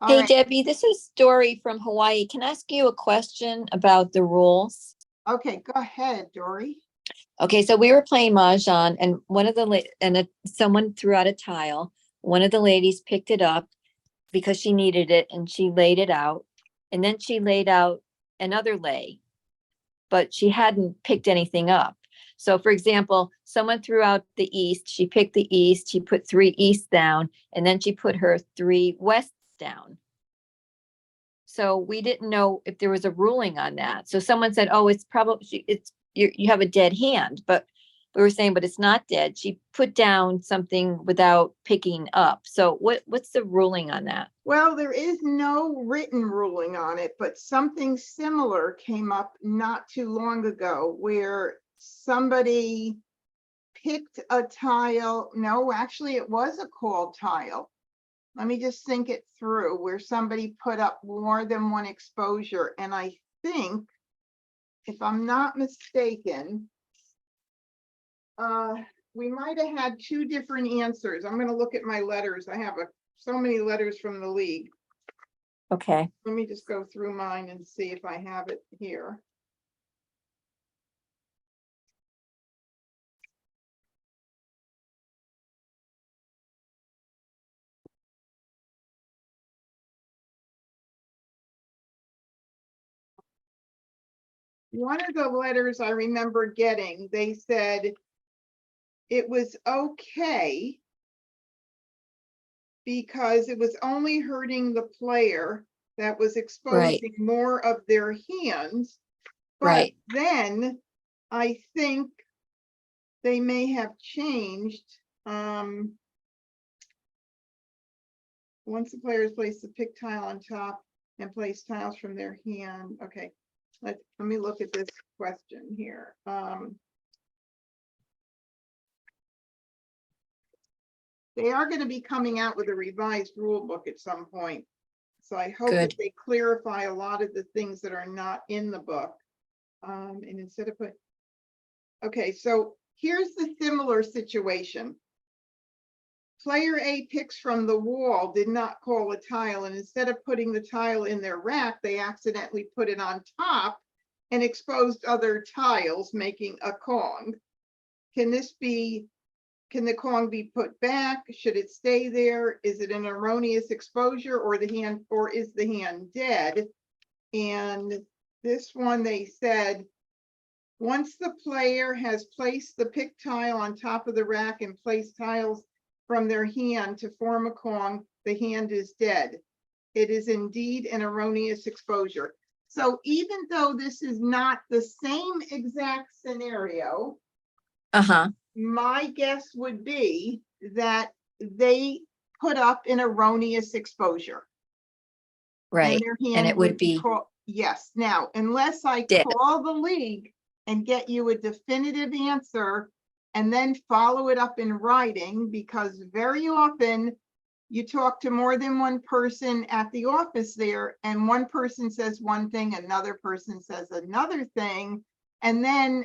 All Hey right. Debbie, this is Dory from Hawaii. Can I ask you a question about the rules? Okay, go ahead, Dory. Okay, so we were playing Mahjong and someone threw out a tile. One of the ladies picked it up because she needed it and she laid it out. And then she laid out another lay, but she hadn't picked anything up. So for example, someone threw out the east, she picked the east, she put three east down, and then she put her three wests down. So we didn't know if there was a ruling on that. So someone said, "Oh, it's probably you have a dead hand," but we were saying, "But it's not dead." She put down something without picking up. So what's the ruling on that? Well, there is no written ruling on it, but something similar came up not too long ago where somebody picked a tile. No, actually, it was a called tile. Let me just think it through, where somebody put up more than one exposure. And I think, if I'm not mistaken, we might have had two different answers. I'm going to look at my letters. I have so many letters from the league. Okay. Let me just go through mine and see if I have it here. One of the letters I remember getting, they said it was okay because it was only hurting the player that was exposing more of their hands. But then I think they may have changed. Once the players place the pick tile on top and place tiles from their hand. Okay, let me look at this question here. They are going to be coming out with a revised rule book at some point. So I hope that they clarify a lot of the things that are not in the book. And instead of put, okay, so here's the similar situation. Player A picks from the wall, did not call a tile, and instead of putting the tile in their rack, they accidentally put it on top and exposed other tiles, making a Kong. Can the Kong be put back? Should it stay there? Is it an erroneous exposure, or is the hand dead? And this one, they said, once the player has placed the pick tile on top of the rack and placed tiles from their hand to form a Kong, the hand is dead. It is indeed an erroneous exposure. So even though this is not the same exact scenario, my guess would be that they put up an erroneous exposure. Right. And it would be yes. Now, unless I call the league and get you a definitive answer and then follow it up in writing, because very often you talk to more than one person at the office there, and one person says one thing, another person says another thing, and then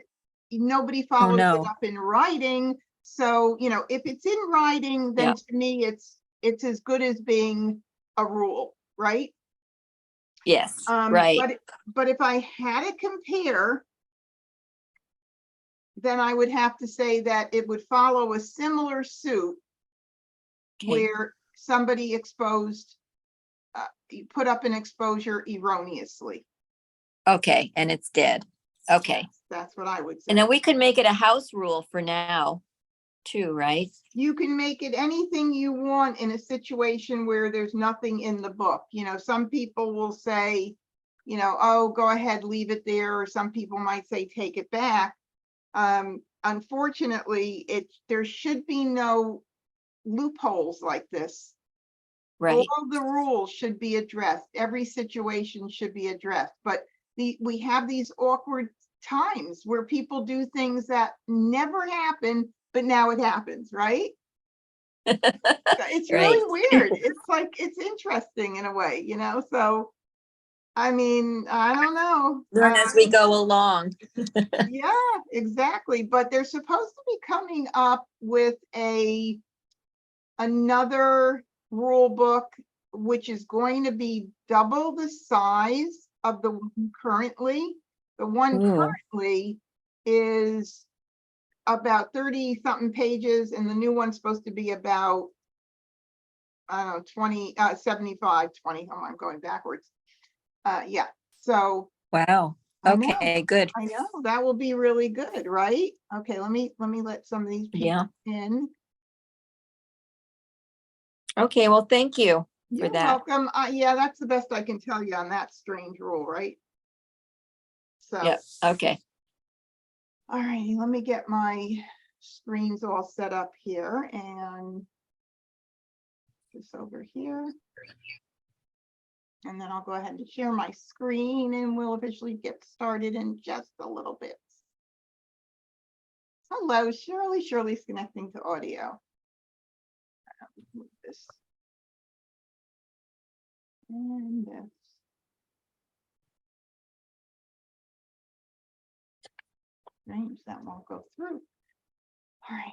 nobody follows it up in writing. So, if it's in writing, then to me, it's as good as being a rule, right? Yes, right. But if I had to compare, then I would have to say that it would follow a similar suit where somebody put up an exposure erroneously. Okay, and it's dead. Okay. That's what I would say. And then we could make it a house rule for now too, right? You can make it anything you want in a situation where there's nothing in the book. Some people will say, oh, go ahead, leave it there. Or some people might say, take it back. Unfortunately, there should be no loopholes like this. Right. All the rules should be addressed. Every situation should be addressed. But we have these awkward times where people do things that never happen, but now it happens, right? It's really weird. It's like, it's interesting in a way, so I mean, I don't know. Learn as we go along. Yeah, exactly. But they're supposed to be coming up with another rule book which is going to be double the size of the one currently. The one Ooh. currently is about 30 something pages, and the new one's supposed to be about, I don't know, 20, 75, 20. Oh, I'm going backwards. Yeah, so Wow. I know, Okay, good. I know, that will be really good, right? Okay, let me let some of these people Yeah. in. Okay, well, thank you for You're that. welcome. Yeah, that's the best I can tell you on that strange rule, right? So, Yep, okay. all righty, let me get my screens all set up here and this over here. And then I'll go ahead and share my screen and we'll officially get started in just a little bit. Hello, Shirley. Shirley's connecting to audio. Move this. And this. Strange, that won't go through. All right.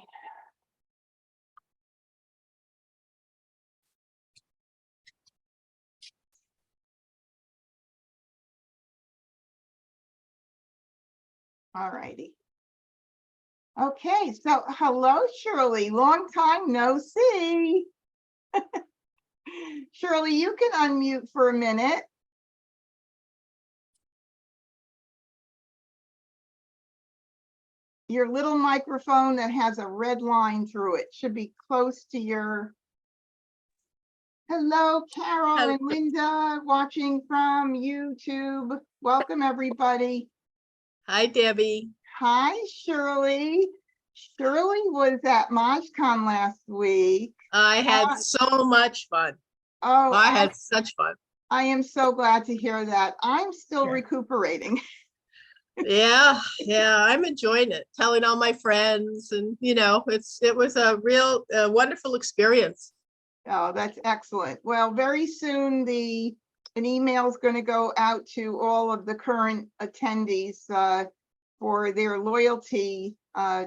All righty. Okay, so hello, Shirley. Long time no see. Shirley, you can unmute for a minute. Your little microphone that has a red line through it should be close to your. Hello, Carol Hello. and Linda watching from YouTube. Welcome, everybody. Hi, Debbie. Hi, Shirley. Shirley was at MahjCon last week. I had so much fun. Oh, I had such fun. I am so glad to hear that. I'm still Yeah. recuperating. Yeah, I'm enjoying it. Telling all my friends, and it was a real wonderful experience. Oh, that's excellent. Well, very soon an email is going to go out to all of the current attendees for their loyalty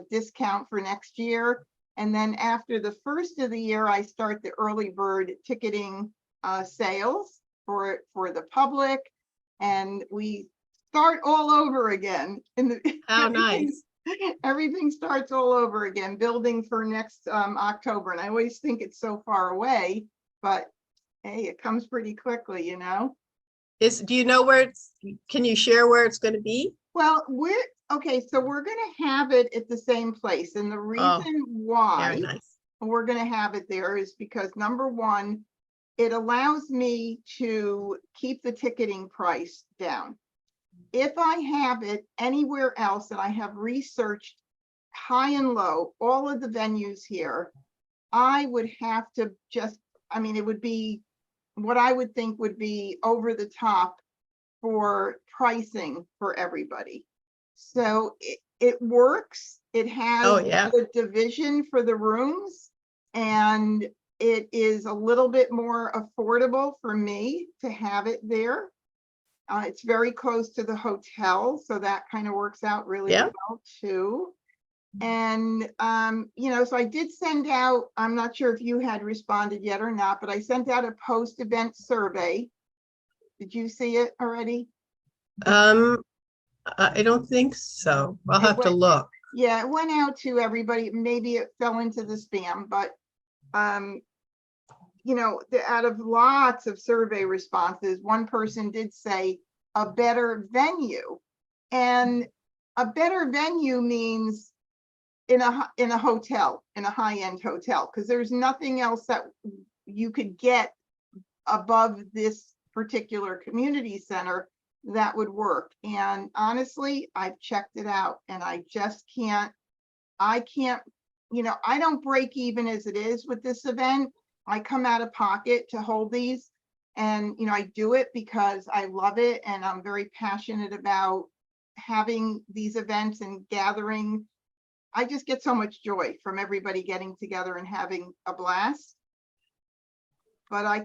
discount for next year. And then after the first of the year, I start the early bird ticketing sales for the public, and we start all over again. How nice. Everything starts all over again, building for next October. And I always think it's so far away, but hey, it comes pretty quickly, you know? Do you know can you share where it's going to be? Well, okay, so we're going to have it at the same place. And the reason why Very nice. we're going to have it there is because, number one, it allows me to keep the ticketing price down. If I have it anywhere else, and I have researched high and low, all of the venues here, I would have to it would be what I would think would be over the top for pricing for everybody. So it works. It has a division for the rooms, and it is a little bit more affordable for me to have it there. It's very close to the hotel, so that kind of works out really well too. And so I did send out, I'm not sure if you had responded yet or not, but I sent out a post-event survey. Did you see it already? I don't think so. I'll have to look. Yeah, it went out to everybody. Maybe it fell into the spam, but out of lots of survey responses, one person did say a better venue. And a better venue means in a hotel, in a high-end hotel, because there's nothing else that you could get above this particular community center that would work. And honestly, I've checked it out and I just can't, I don't break even as it is with this event. I come out of pocket to hold these, and I do it because I love it and I'm very passionate about having these events and gathering. I just get so much joy from everybody getting together and having a blast. But I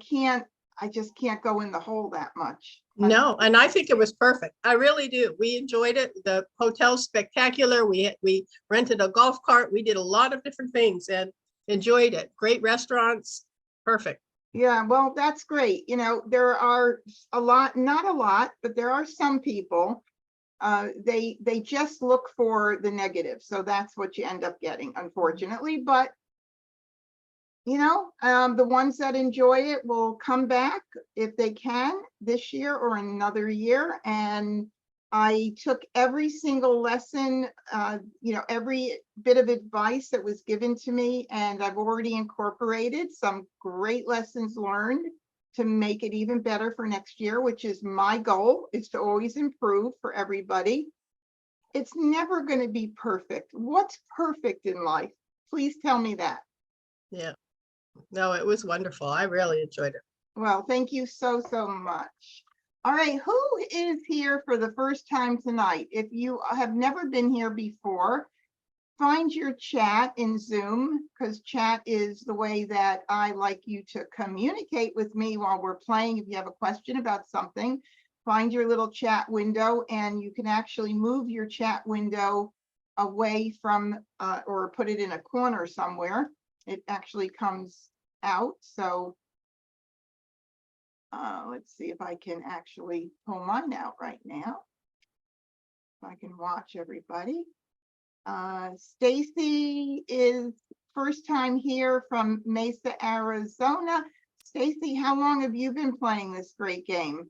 just can't go in the hole that much. No, and I think it was perfect. I really do. We enjoyed it. The hotel's spectacular. We rented a golf cart. We did a lot of different things and enjoyed it. Great restaurants. Perfect. Yeah, well, that's great. You know, there are a lot, not a lot, but there are some people, they just look for the negative. So that's what you end up getting, unfortunately. But you know, the ones that enjoy it will come back if they can this year or another year. And I took every single lesson, you know, every bit of advice that was given to me, and I've already incorporated some great lessons learned to make it even better for next year, which is my goal, is to always improve for everybody. It's never going to be perfect. What's perfect in life? Please tell me that. Yeah. No, it was wonderful. I really enjoyed it. Well, thank you so, so much. All right, who is here for the first time tonight? If you have never been here before, find your chat in Zoom, because chat is the way that I like you to communicate with me while we're playing. If you have a question about something, find your little chat window, and you can actually move your chat window away from, or put it in a corner somewhere. It actually comes out. So let's see if I can actually pull mine out right now. If I can watch everybody. Stacy is first time here from Mesa, Arizona. Stacy, how long have you been playing this great game?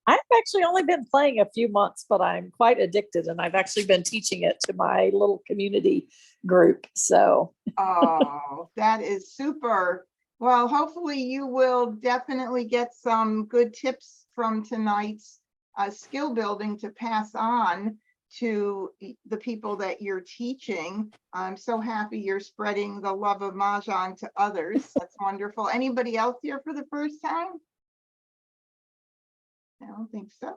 I've actually only been playing a few months, but I'm quite addicted, and I've actually been teaching it to my little community group. So, Oh, that is super. Well, hopefully you will definitely get some good tips from tonight's skill building to pass on to the people that you're teaching. I'm so happy you're spreading the love of Mahjong to others. That's wonderful. Anybody else here for the first time? I don't think so.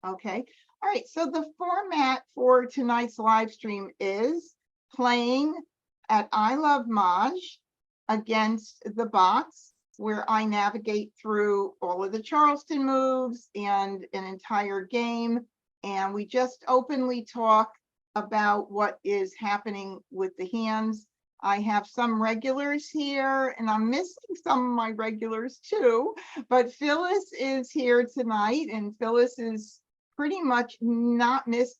Okay. All right. So the format for tonight's live stream is playing at I Love Mahj against the bots, where I navigate through all of the Charleston moves and an entire game. And we just openly talk about what is happening with the hands. I have some regulars here, and I'm missing some of my regulars too, but Phyllis is here tonight, and Phyllis is pretty much not missed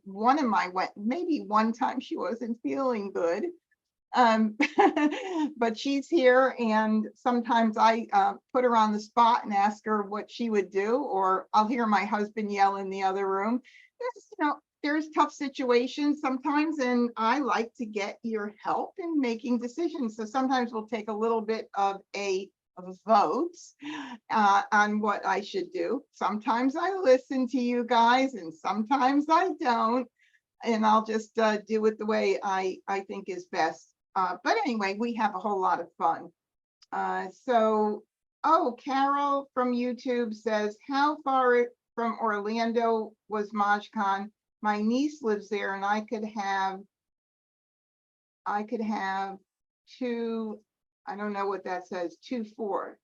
one of my maybe one time she wasn't feeling good. But she's here, and sometimes I put her on the spot and ask her what she would do, or I'll hear my husband yell in the other room. You know, there's tough situations sometimes, and I like to get your help in making decisions. So sometimes we'll take a little bit of a vote on what I should do. Sometimes I listen to you guys, and sometimes I don't, and I'll just do it the way I think is best. But anyway, we have a whole lot of fun. So, oh, Carol from YouTube says, how far from Orlando was MahjCon? My niece lives there, and I could have two, I don't know what that says, 2-4.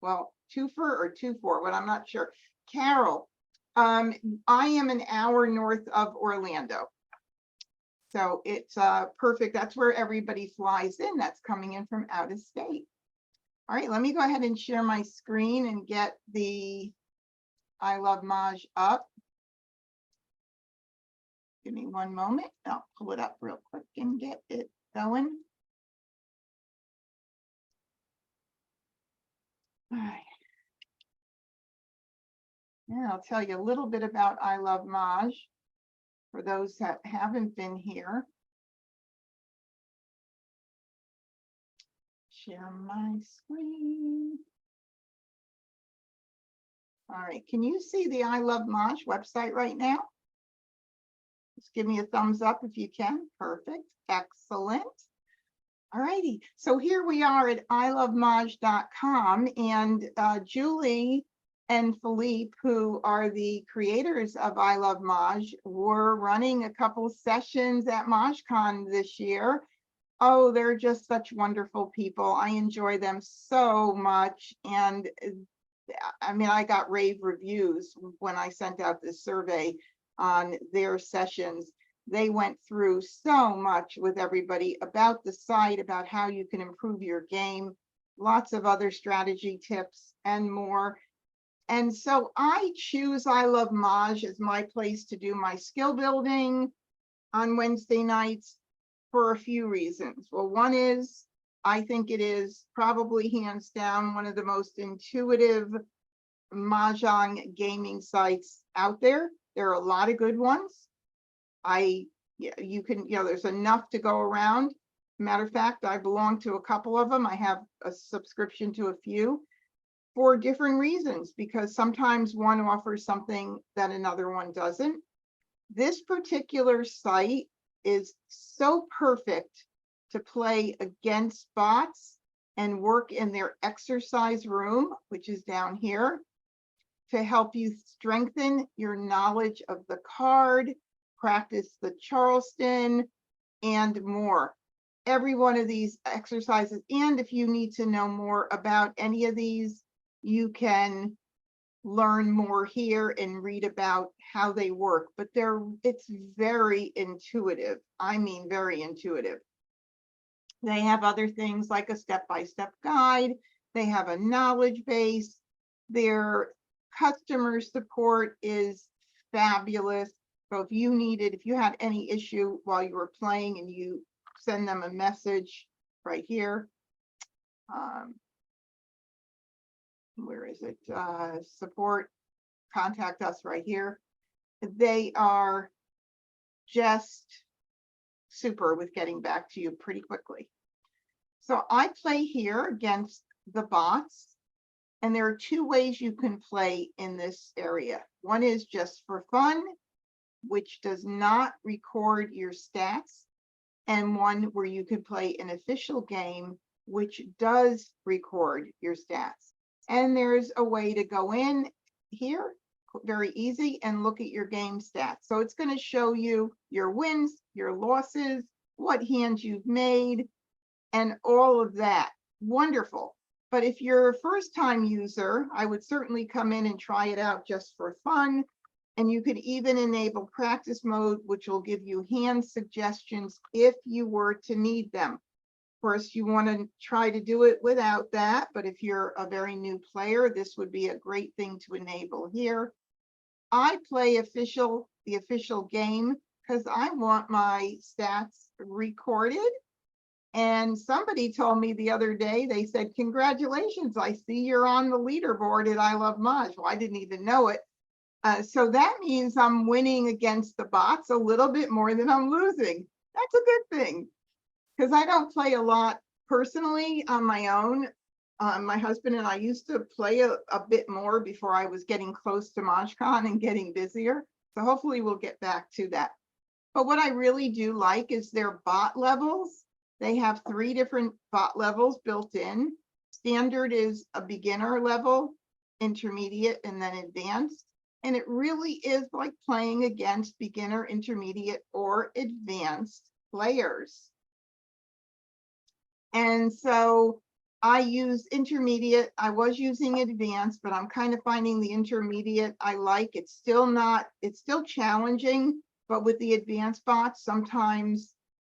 Well, 2-4 or 2-4, but I'm not sure. Carol, I am an hour north of Orlando. So it's perfect. That's where everybody flies in. That's coming in from out of state. All right, let me go ahead and share my screen and get the I Love Mahj up. Give me one moment. I'll pull it up real quick and get it going. All right. And I'll tell you a little bit about I Love Mahj for those that haven't been here. Share my screen. All right, can you see the I Love Mahj website right now? Just give me a thumbs up if you can. Perfect, excellent. All righty, so here we are at ilovemahj.com, and Julie and Philippe, who are the creators of I Love Mahj, were running a couple sessions at MahjCon this year. Oh, they're just such wonderful people. I enjoy them so much. And I mean, I got rave reviews when I sent out this survey on their sessions. They went through so much with everybody about the site, about how you can improve your game. lots of other strategy tips and more. And so I choose I Love Mahj as my place to do my skill building on Wednesday nights for a few reasons. Well, one is I think it is probably hands down one of the most intuitive Mahjong gaming sites out there. There are a lot of good ones. You can, there's enough to go around. Matter of fact, I belong to a couple of them. I have a subscription to a few for different reasons, because sometimes one offers something that another one doesn't. This particular site is so perfect to play against bots and work in their exercise room, which is down here, to help you strengthen your knowledge of the card, practice the Charleston, and more. Every one of these exercises, and if you need to know more about any of these, you can learn more here and read about how they work, but it's very intuitive. I mean, very intuitive. They have other things like a step-by-step guide. They have a knowledge base. Their customer support is fabulous. So if you had any issue while you were playing, and you send them a message right here. Where is it? Support, contact us right here. They are just super with getting back to you pretty quickly. So I play here against the bots, and there are two ways you can play in this area. One is just for fun, which does not record your stats, and one where you can play an official game, which does record your stats. And there's a way to go in here, very easy, and look at your game stats. So it's going to show you your wins, your losses, what hands you've made, and all of that. Wonderful. But if you're a first-time user, I would certainly come in and try it out just for fun. And you could even enable practice mode, which will give you hand suggestions if you were to need them. Of course, you want to try to do it without that, but if you're a very new player, this would be a great thing to enable here. I play the official game because I want my stats recorded. And somebody told me the other day, they said, "Congratulations, I see you're on the leaderboard at I Love Mahj." Well, I didn't even know it. So that means I'm winning against the bots a little bit more than I'm losing. That's a good thing, because I don't play a lot personally on my own. My husband and I used to play a bit more before I was getting close to MahjCon and getting busier. So hopefully we'll get back to that. But what I really do like is their bot levels. They have 3 different bot levels built in. Standard is a beginner level, intermediate, and then advanced. And it really is like playing against beginner, intermediate, or advanced players. And so I use intermediate. I was using advanced, but I'm kind of finding the intermediate I like. It's still challenging, but with the advanced bots, sometimes,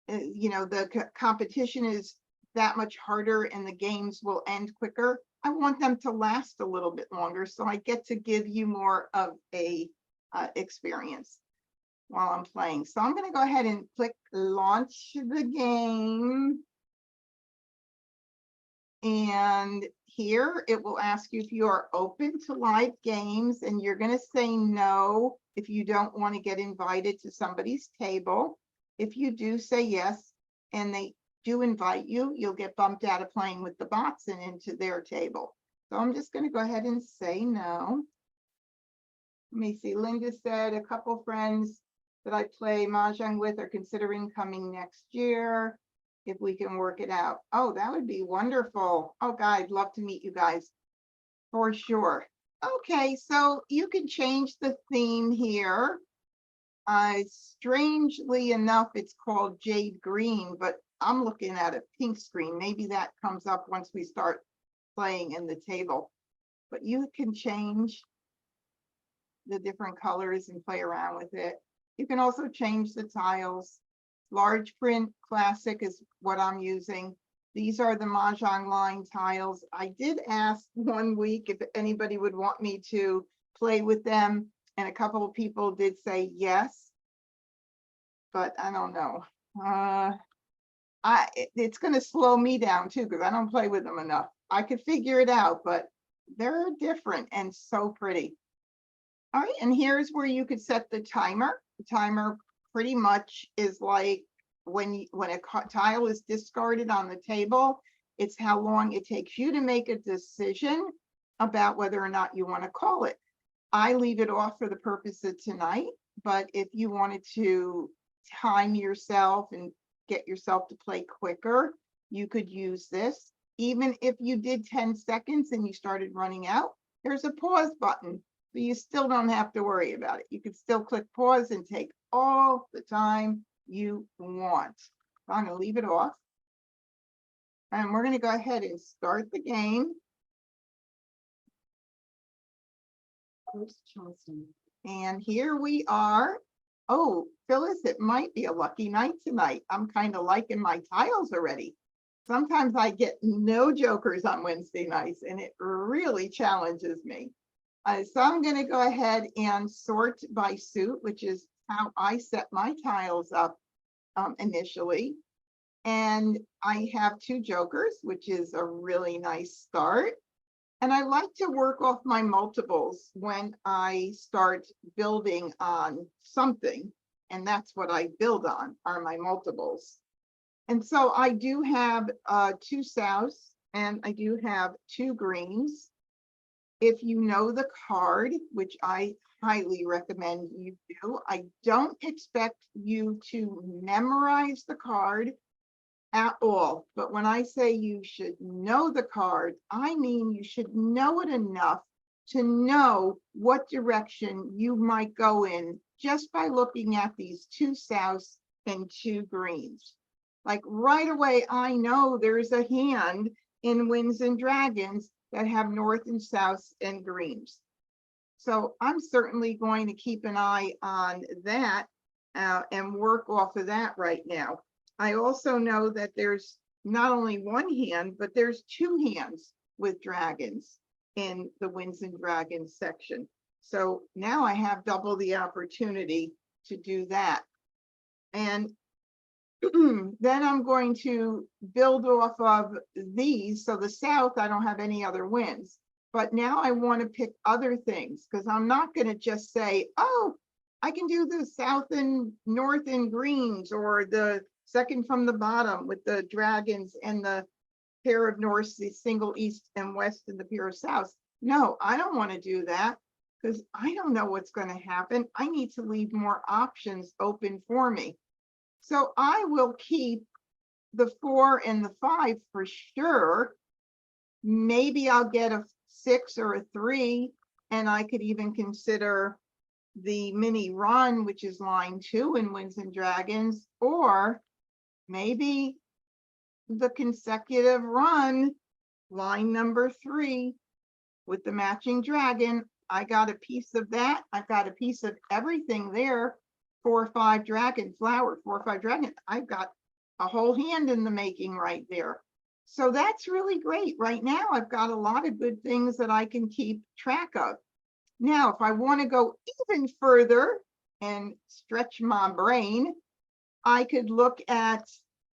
the competition is that much harder and the games will end quicker. I want them to last a little bit longer, so I get to give you more of a experience while I'm playing. So I'm going to go ahead and click launch the game. And here it will ask you if you are open to live games, and you're going to say no if you don't want to get invited to somebody's table. If you do say yes, and they do invite you, you'll get bumped out of playing with the bots and into their table. So I'm just going to go ahead and say no. Let me see. Linda said a couple friends that I play Mahjong with are considering coming next year if we can work it out. Oh, that would be wonderful. Oh, God, I'd love to meet you guys for sure. Okay, so you can change the theme here. Strangely enough, it's called Jade Green, but I'm looking at a pink screen. Maybe that comes up once we start playing in the table. But you can change the different colors and play around with it. You can also change the tiles. Large print classic is what I'm using. These are the Mahjong line tiles. I did ask one week if anybody would want me to play with them, and a couple of people did say yes, but I don't know. It's going to slow me down too, because I don't play with them enough. I could figure it out, but they're different and so pretty. All right, and here's where you could set the timer. The timer pretty much is like when a tile is discarded on the table, it's how long it takes you to make a decision about whether or not you want to call it. I leave it off for the purpose of tonight, but if you wanted to time yourself and get yourself to play quicker, you could use this. Even if you did 10 seconds and you started running out, there's a pause button. So you still don't have to worry about it. You could still click pause and take all the time you want. So I'm going to leave it off. And we're going to go ahead and start the game. And here we are. Oh, Phyllis, it might be a lucky night tonight. I'm kind of liking my tiles already. Sometimes I get no jokers on Wednesday nights, and it really challenges me. So I'm going to go ahead and sort by suit, which is how I set my tiles up initially. And I have 2 jokers, which is a really nice start. And I like to work off my multiples when I start building on something. And that's what I build on, are my multiples. And so I do have 2 souths and I do have 2 greens. If you know the card, which I highly recommend you do, I don't expect you to memorize the card at all. But when I say you should know the card, I mean you should know it enough to know what direction you might go in just by looking at these 2 souths and 2 greens. Like right away, I know there's a hand in Winds and Dragons that have north and south and greens. So I'm certainly going to keep an eye on that and work off of that right now. I also know that there's not only 1 hand, but there's 2 hands with dragons in the Winds and Dragons section. So now I have double the opportunity to do that. And then I'm going to build off of these. So the south, I don't have any other winds, but now I want to pick other things, because I'm not going to just say, oh, I can do the south and north in greens, or the second from the bottom with the dragons and the pair of norths, the single east and west and the pair of souths. No, I don't want to do that, because I don't know what's going to happen. I need to leave more options open for me. So I will keep the 4 and the 5 for sure. Maybe I'll get a 6 or a 3, and I could even consider the mini run, which is line 2 in Winds and Dragons, or maybe the consecutive run, line number 3 with the matching dragon. I got a piece of that. I've got a piece of everything there. 4 or 5 dragon flower, 4 or 5 dragon. I've got a whole hand in the making right there. So that's really great. Right now, I've got a lot of good things that I can keep track of. Now, if I want to go even further and stretch my brain, I could look at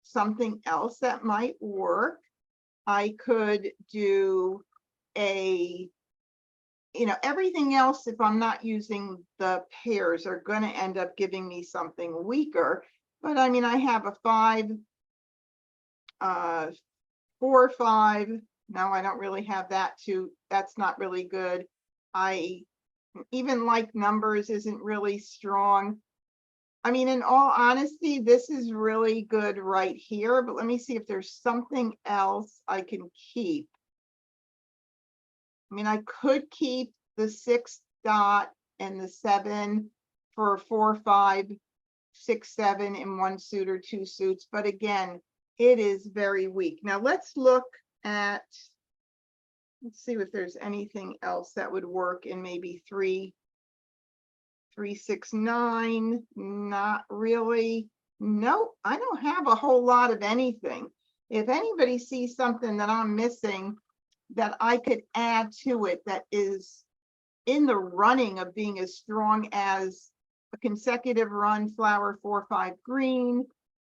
something else that might work. I could do a, everything else, if I'm not using the pairs, are going to end up giving me something weaker. But I mean, I have a 5, 4, 5. No, I don't really have that too. That's not really good. I even like numbers isn't really strong. I mean, in all honesty, this is really good right here, but let me see if there's something else I can keep. I mean, I could keep the 6 dot and the 7 for 4, 5, 6, 7 in 1 suit or 2 suits, but again, it is very weak. Now let's look at, let's see if there's anything else that would work in maybe 3, 3, 6, 9. Not really. Nope, I don't have a whole lot of anything. If anybody sees something that I'm missing that I could add to it that is in the running of being as strong as a consecutive run, flower 4-5 green,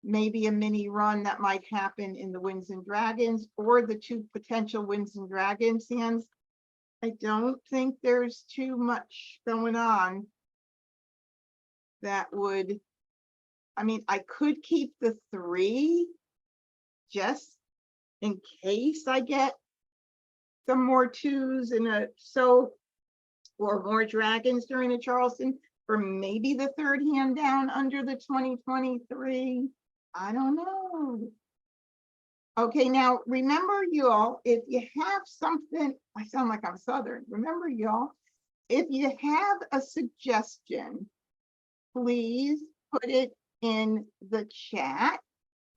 maybe a mini run that might happen in the Winds and Dragons or the 2 potential Winds and Dragons hands. I don't think there's too much going on that would, I mean, I could keep the 3 just in case I get some more 2s in a or more dragons during a Charleston, or maybe the 3rd hand down under the 2023. I don't know. Okay, now remember, y'all, if you have something, I sound like I'm Southern. Remember, y'all, if you have a suggestion, please put it in the chat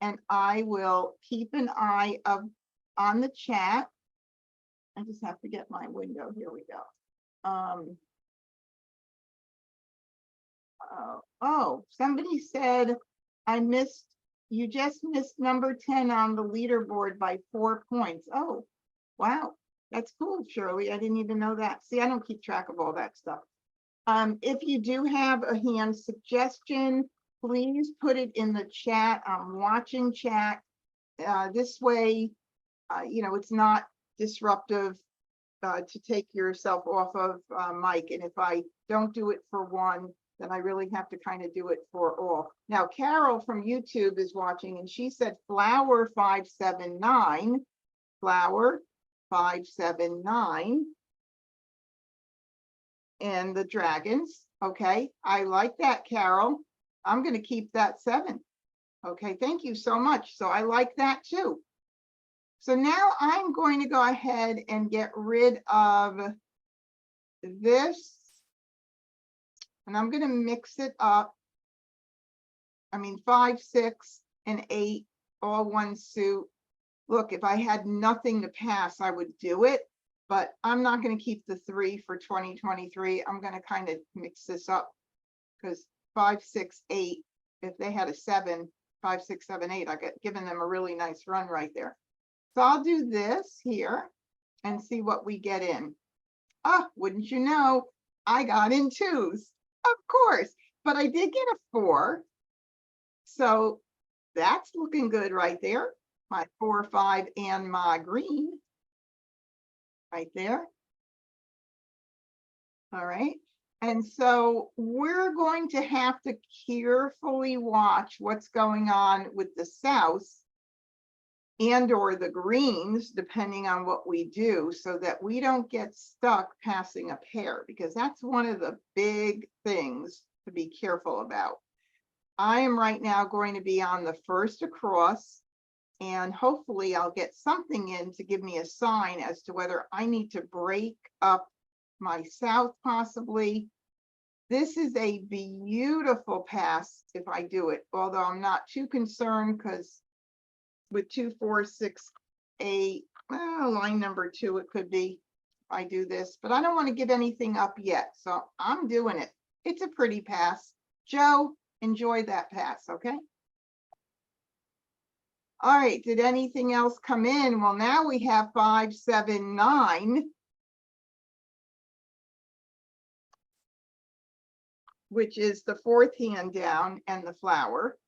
and I will keep an eye on the chat. I just have to get my window. Here we go. Oh, somebody said you just missed number 10 on the leaderboard by 4 points. Oh, wow. That's cool, Shirley. I didn't even know that. See, I don't keep track of all that stuff. If you do have a hand suggestion, please put it in the chat. I'm watching chat. This way, it's not disruptive to take yourself off of mic. And if I don't do it for one, then I really have to kind of do it for all. Now, Carol from YouTube is watching and she said flower 579, flower 579. And the dragons. Okay, I like that, Carol. I'm going to keep that 7. Okay, thank you so much. So I like that too. So now I'm going to go ahead and get rid of this. And I'm going to mix it up. I mean, 5, 6, and 8, all one suit. Look, if I had nothing to pass, I would do it. But I'm not going to keep the 3 for 2023. I'm going to kind of mix this up because 5, 6, 8, if they had a 7, 5, 6, 7, 8, I get given them a really nice run right there. So I'll do this here and see what we get in. Ah, wouldn't you know, I got in 2s, of course, but I did get a 4. So that's looking good right there. My 4, 5, and my green. Right there. All right. And so we're going to have to carefully watch what's going on with the South and or the greens, depending on what we do, so that we don't get stuck passing a pair, because that's one of the big things to be careful about. I am right now going to be on the first across. And hopefully I'll get something in to give me a sign as to whether I need to break up my South possibly. This is a beautiful pass if I do it, although I'm not too concerned because with 2, 4, 6, 8, line number 2, it could be if I do this, but I don't want to give anything up yet. So I'm doing it. It's a pretty pass. Joe, enjoy that pass, okay? All right, did anything else come in? Well, now we have 5, 7, 9. Which is the 4th hand down and the flower.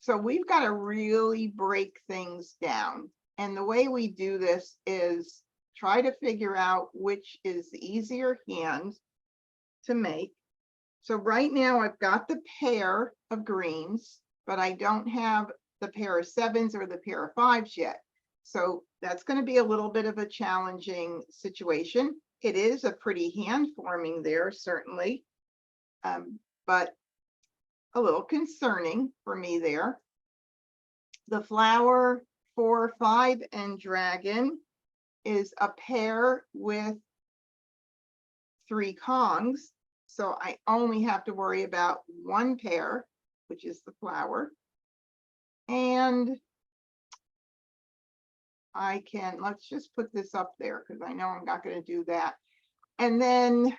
So we've got to really break things down. And the way we do this is try to figure out which is the easier hand to make. So right now I've got the pair of greens, but I don't have the pair of 7s or the pair of 5s yet. So that's going to be a little bit of a challenging situation. It is a pretty hand forming there, certainly, but a little concerning for me there. The flower 4, 5, and dragon is a pair with 3 Kongs. So I only have to worry about 1 pair, which is the flower. And I can, let's just put this up there because I know I'm not going to do that. And then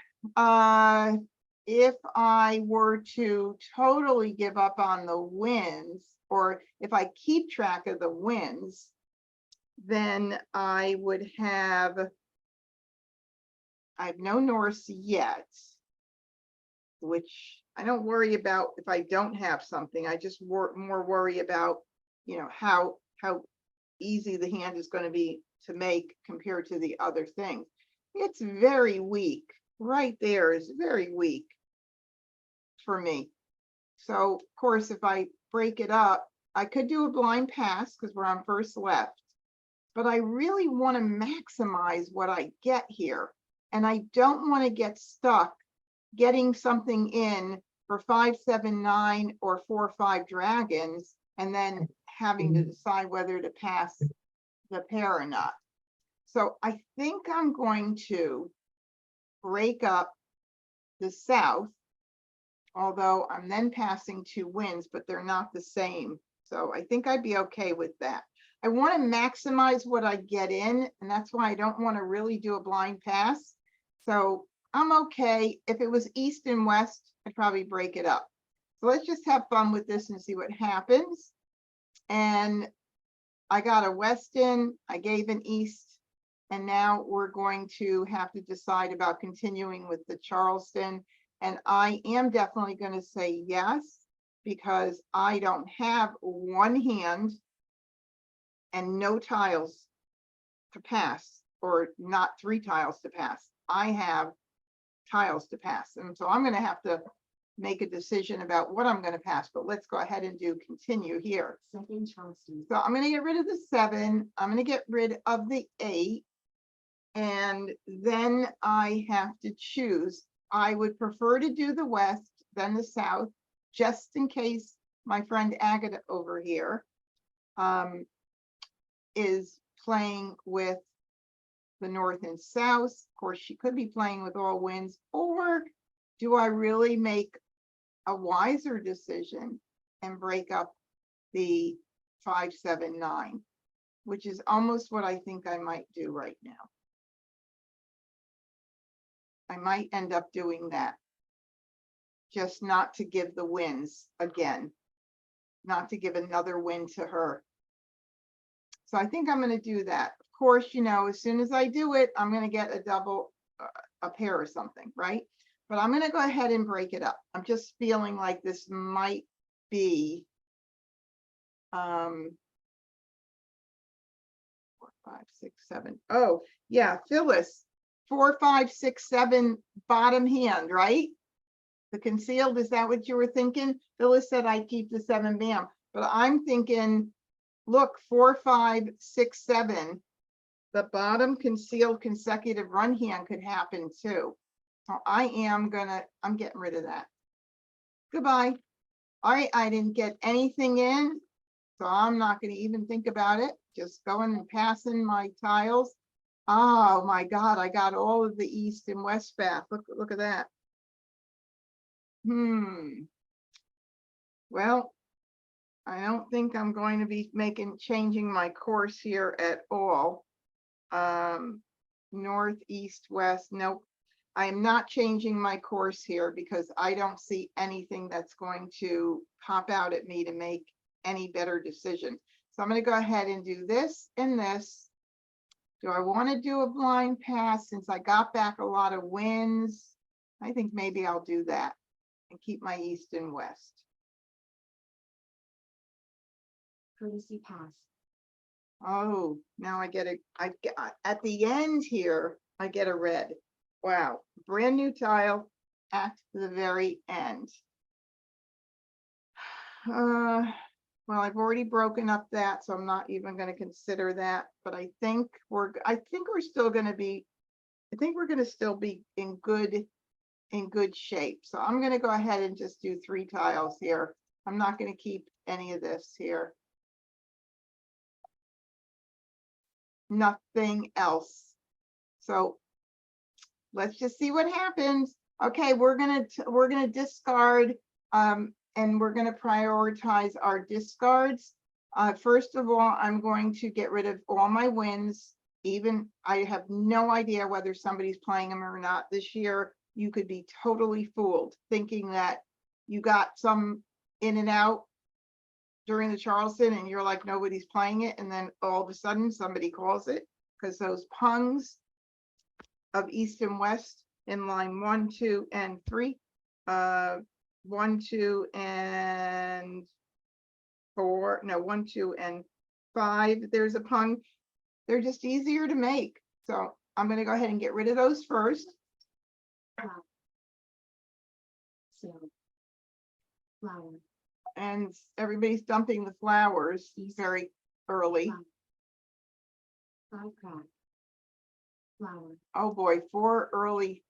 if I were to totally give up on the wins, or if I keep track of the wins, then I would have, I have no Norse yet, which I don't worry about if I don't have something. I just more worry about, you know, how easy the hand is going to be to make compared to the other things. It's very weak. Right there is very weak for me. So of course, if I break it up, I could do a blind pass because we're on first left, but I really want to maximize what I get here. And I don't want to get stuck getting something in for 5-7-9 or 4-5 dragons, and then having to decide whether to pass the pair or not. So I think I'm going to break up the south, although I'm then passing 2 wins, but they're not the same. So I think I'd be okay with that. I want to maximize what I get in, and that's why I don't want to really do a blind pass. So I'm okay. If it was east and west, I'd probably break it up. So let's just have fun with this and see what happens. And I got a west in, I gave an east, and now we're going to have to decide about continuing with the Charleston. And I am definitely going to say yes, because I don't have one hand and no tiles to pass, or not 3 tiles to pass. I have tiles to pass. And so I'm going to have to make a decision about what I'm going to pass, but let's go ahead and do continue here. So I'm going to get rid of the 7. I'm going to get rid of the 8. And then I have to choose. I would prefer to do the west than the south, just in case my friend Agatha over here is playing with the north and south. Of course, she could be playing with all winds, or do I really make a wiser decision and break up the 5-7-9, which is almost what I think I might do right now. I might end up doing that, just not to give the wins again, not to give another win to her. So I think I'm going to do that. Of course, you know, as soon as I do it, I'm going to get a double, a pair or something, right? But I'm going to go ahead and break it up. I'm just feeling like this might be 4, 5, 6, 7. Oh, yeah, Phyllis, 4, 5, 6, 7 bottom hand, right? The concealed, is that what you were thinking? Phyllis said I'd keep the 7 bam, but I'm thinking, look, 4, 5, 6, 7. The bottom concealed consecutive run hand could happen too. So I'm getting rid of that. Goodbye. All right, I didn't get anything in, so I'm not going to even think about it. Just going and passing my tiles. Oh my God, I got all of the east and west back. Look at that. Well, I don't think I'm going to be changing my course here at all. North, east, west. Nope. I am not changing my course here because I don't see anything that's going to pop out at me to make any better decision. So I'm going to go ahead and do this and this. Do I want to do a blind pass since I got back a lot of wins? I think maybe I'll do that and keep my east and west. Courtesy pass. Oh, now I get at the end here, I get a red. Wow, brand new tile at the very end. Well, I've already broken up that, so I'm not even going to consider that. But I think we're still going to be in good shape. So I'm going to go ahead and just do 3 tiles here. I'm not going to keep any of this here. Nothing else. So let's just see what happens. Okay, we're gonna discard and we're gonna prioritize our discards. First of all, I'm going to get rid of all my wins. Even I have no idea whether somebody's playing them or not this year. You could be totally fooled thinking that you got some in and out. during the Charleston and you're like, nobody's playing it, and then all of a sudden somebody calls it, because those pungs of East and West in line 1, 2, and 3, 1, 2, and 4, no, 1, 2, and 5, there's a pung. They're just easier to make. So I'm going to go ahead and get rid of those first. Flower. And everybody's dumping the flowers very early. Five crack. Flower. Oh boy, 4 early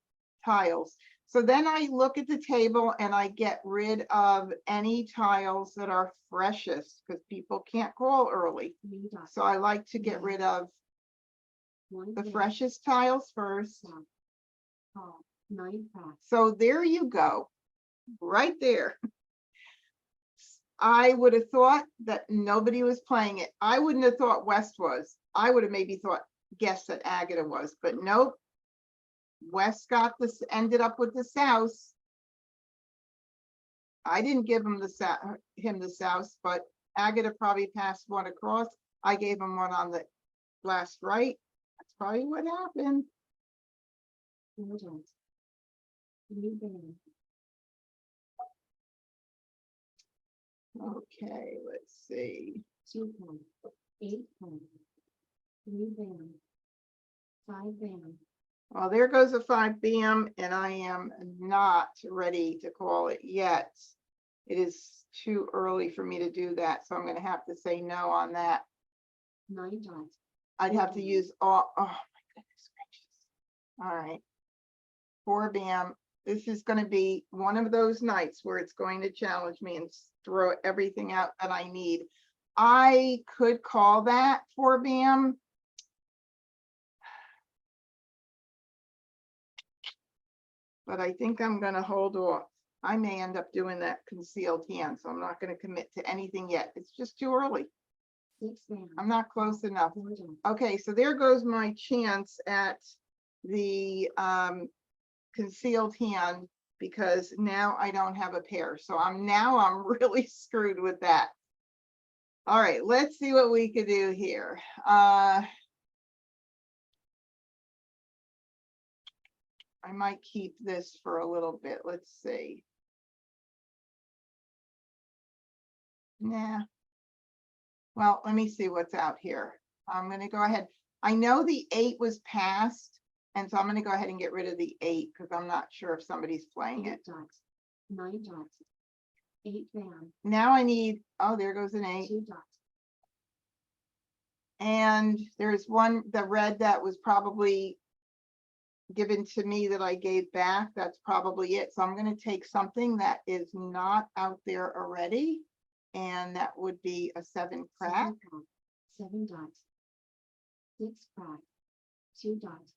tiles. So then I look at the table and I get rid of any tiles that are freshest, because people can't call early. 3 dots. So I like to get rid of 1 the red. freshest tiles first. South. Call. 9 crack. So there you go, right there. I would have thought that nobody was playing it. I wouldn't have thought West was. I would have maybe guessed that Agata was, but nope. West got this, ended up with the South. I didn't give him the South, but Agata probably passed one across. I gave him one on the last right. That's probably what happened. 4 dots. 3 band. Okay, let's see. 2 pen. 8 pen. 3 band. 5 band. Well, there goes a 5 BM, and I am not ready to call it yet. It is too early for me to do that, so I'm going to have to say no on that. 9 dots. I'd have to use all, oh my goodness gracious. All right. 4 BM. This is going to be one of those nights where it's going to challenge me and throw everything out that I need. I could call that 4 BM. But I think I'm going to hold off. I may end up doing that concealed hand, so I'm not going to commit to anything yet. It's just too early. 6 band. I'm not close enough. 4 dots. Okay, so there goes my chance at the concealed hand, because now I don't have a pair. So I'm really screwed with that. All right, let's see what we could do here. I might keep this for a little bit. Let's see. Nah. Well, let me see what's out here. I'm going to go ahead. I know the 8 was passed, and so I'm going to go ahead and get rid of the 8 because I'm not sure if somebody's playing 8 it. dots. 9 dots. 8 band. Now I need, oh, there goes an 8. 2 dots. And there's one, the red that was probably given to me that I gave back. That's probably it. So I'm going to take something that is not out there already. And that would be a 7 crack. 7 dots. 6 crack. 2 dots.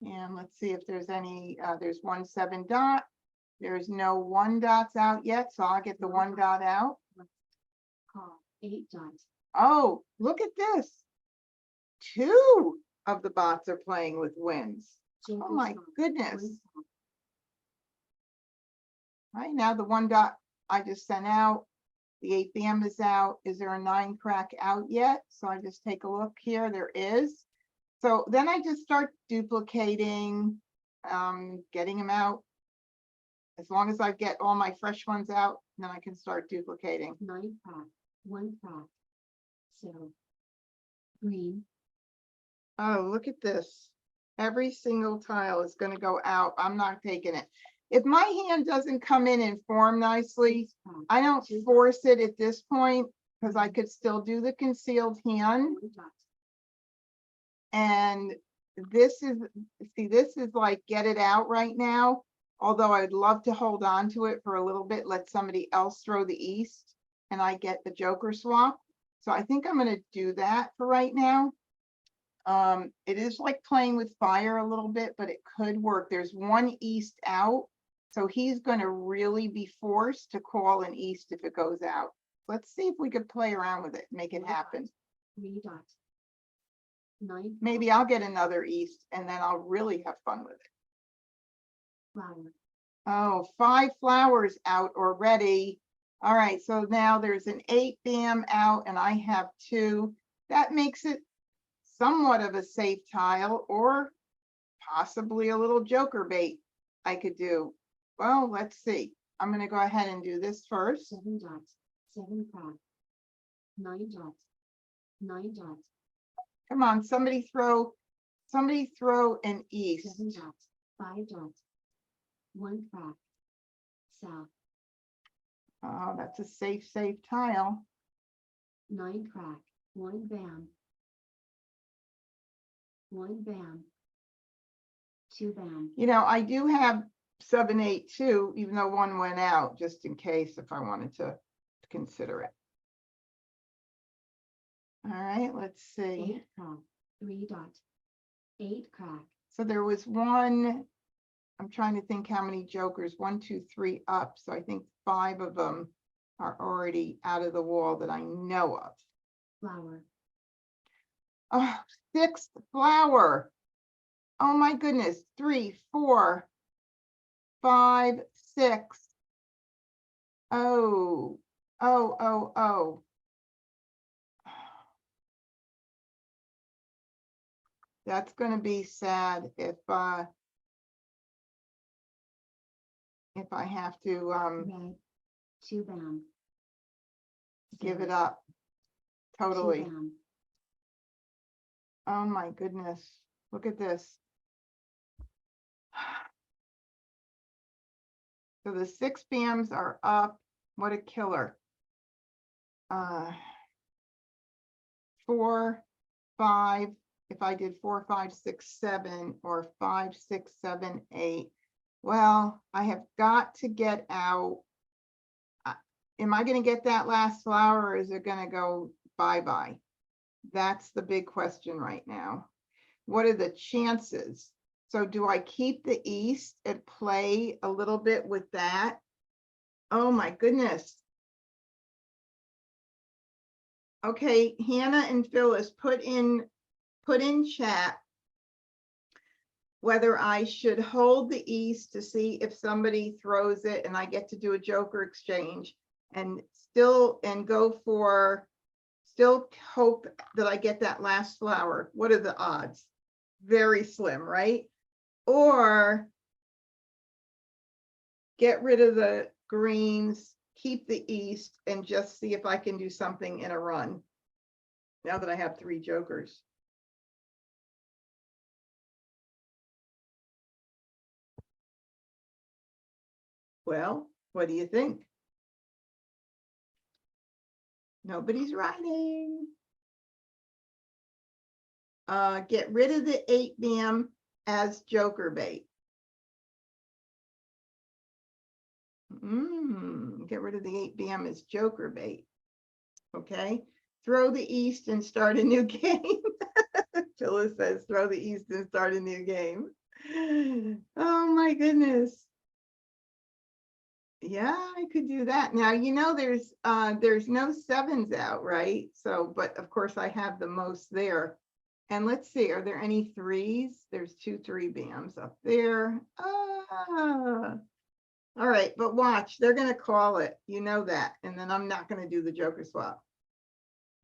And let's see if there's any, there's 1 7 dot. There's no 1 dots out yet. So I'll get the 1 dot out. Call. 8 dots. Oh, look at this. 2 of the bots are playing with wins. Oh my goodness. Right now, the 1 dot I just sent out, the 8 BM is out. Is there a 9 crack out yet? So I just take a look here. There is. So then I just start duplicating, getting them out. As long as I get all my fresh ones out, then I can start duplicating. 9 crack. 1 crack. So green. Oh, look at this. Every single tile is going to go out. I'm not taking it. If my hand doesn't come in and form nicely, 6 crack. I don't force it at this point because I could still do the concealed hand. 1 dot. And this is, see, this is like get it out right now. Although I'd love to hold on to it for a little bit, let somebody else throw the East and I get the Joker swap. So I think I'm going to do that for right now. It is like playing with fire a little bit, but it could work. There's 1 East out. So he's going to really be forced to call an East if it goes out. Let's see if we could play around with it, make it happen. 3 dots. 9. Maybe I'll get another East and then I'll really have fun with it. Flower. Oh, 5 flowers out already. All right, so now there's an 8 bam out and I have 2. That makes it somewhat of a safe tile, or possibly a little joker bait I could do. Well, let's see. I'm gonna go ahead and do this first. 7 dots, 7 crack, 9 dots, 9 dots, Come on, somebody throw an east. 7 dots, 5 dots, 1 crack, south, Oh, that's a safe tile. 9 crack, 1 bam, 1 bam, 2 bam, You know, I do have 7, 8 too, even though 1 went out, just in case if I wanted to consider it. All right, let's see. 8 crack, 3 dots, 8 crack, So there was 1, I'm trying to think how many jokers, 1, 2, 3 up. So I think 5 of them are already out of the wall that I know of. flower, Oh, 6th flower. Oh my goodness, 3, 4, 5, 6. Oh. That's gonna be sad if I have to red, 2 bam, give it silver, up 2 totally. bam, Oh my goodness, look at this. So the 6 bams are up. What a killer. 4, 5. If I did 4, 5, 6, 7, or 5, 6, 7, 8. Well, I have got to get out. Am I going to get that last flower, or is it going to go bye-bye? That's the big question right now. What are the chances? So do I keep the east and play a little bit with that? Oh my goodness. Okay, Hannah and Phyllis, put in chat whether I should hold the east to see if somebody throws it and I get to do a joker exchange, and still hope that I get that last flower. What are the odds? Very slim, right? Or get rid of the greens, keep the east, and just see if I can do something in a run now that I have 3 jokers. Well, what do you think? Nobody's writing. Get rid of the 8 bam as joker bait. Get rid of the 8 bam as joker bait. Okay. Throw the east and start a new game. Phyllis says throw the east and start a new game. Oh my goodness. Yeah, I could do that. Now, you know, there's no 7s out, right? So, but of course I have the most there. And let's see, are there any 3s? There's 2 3 bams up there. All right, but watch, they're gonna call it, you know that, and then I'm not gonna do the joker swap.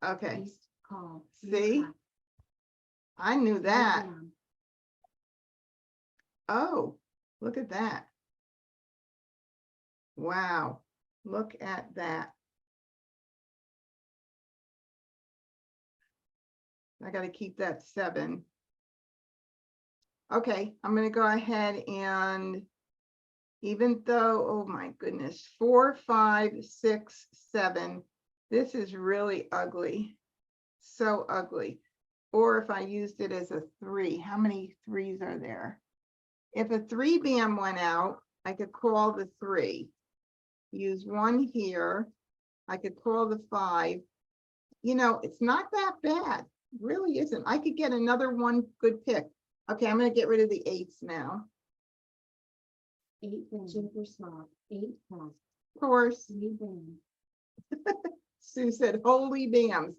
Okay, east, call, 3 see? crack, I knew 3 that. bam, Oh, look at that. Wow, look at that. I gotta keep that 7. Okay, I'm gonna go ahead and, even though, oh my goodness, 4, 5, 6, 7, this is really ugly. So ugly. Or if I used it as a 3, how many 3s are there? If a 3 bam went out, I could call the 3. Use 1 here. I could call the 5. You know, it's not that bad. It really isn't. I could get another 1 good pick. Okay, I'm going to get rid of the 8s now. 8 bam, joker swap, 8 crack, Of course, 3 bam, Sue said, holy bams.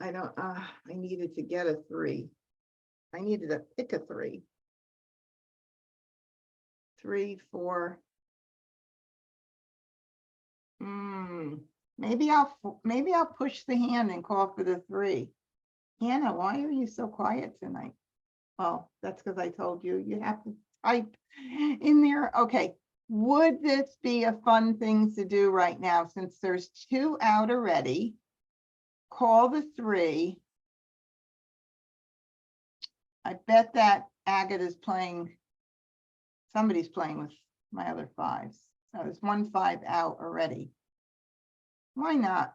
I needed to get a 3. I needed to pick a 3. 3, 4, Maybe I'll push the hand and call for the 3. Hannah, why are you so quiet tonight? Oh, that's because I told you, you have to type in there. Okay. Would this be a fun thing to do right now, since there's 2 out already? Call the 3. I bet that Agatha's playing, somebody's playing with my other 5s. So there's 1 5 out already. Why not?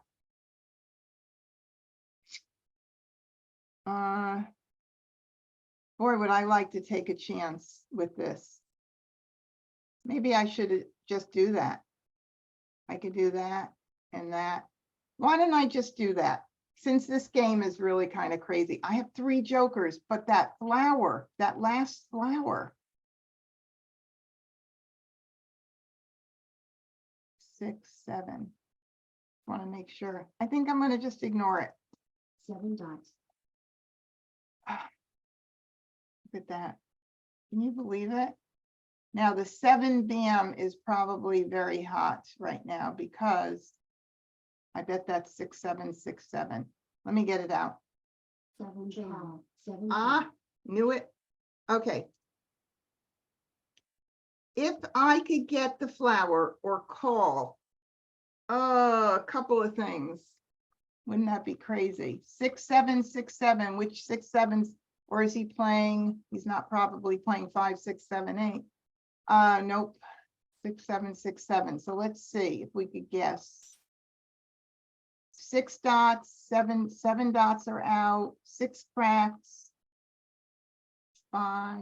Boy, would I like to take a chance with this. Maybe I should just do that. I could do that and that. Why don't I just do that? Since this game is really kind of crazy. I have 3 jokers, but that flower, that last flower. 6, 7. Want to make sure. I think I'm going to just ignore it. 7 dots. Look at that. Can you believe it? Now the 7 bam is probably very hot right now because I bet that's 6, 7, 6, 7. Let me get it out. 7 down. 7 Ah, knew it. Okay. If I could get the flower or call a couple of things, wouldn't that be crazy? 6, 7, 6, 7. Which 6, 7s? Or is he playing? He's not probably playing 5, 6, 7, 8. Nope. 6, 7, 6, 7. So let's see if we could guess. 6 dots, 7 dots are out, 6 cracks. 5,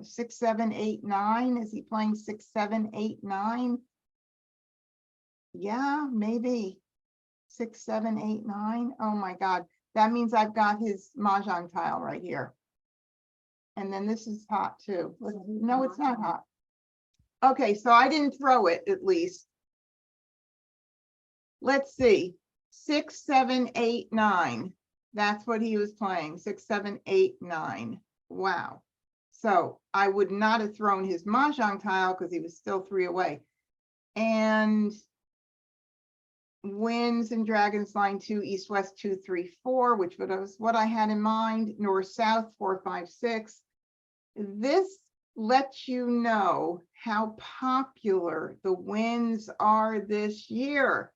6, 7, 8, 9. Is he playing 6, 7, 8, 9? Yeah, maybe 6, 7, 8, 9. Oh my God. That means I've got his Mahjong tile right here. And then this is hot too. No, it's not hot. Okay, so I didn't throw it at least. Let's see. 6, 7, 8, 9. That's what he was playing. 6, 7, 8, 9. Wow. So I would not have thrown his Mahjong tile because he was still 3 away. And winds and dragons line 2, east, west, 2, 3, 4, which was what I had in mind. North, south, 4, 5, 6. This lets you know how popular the winds are this year.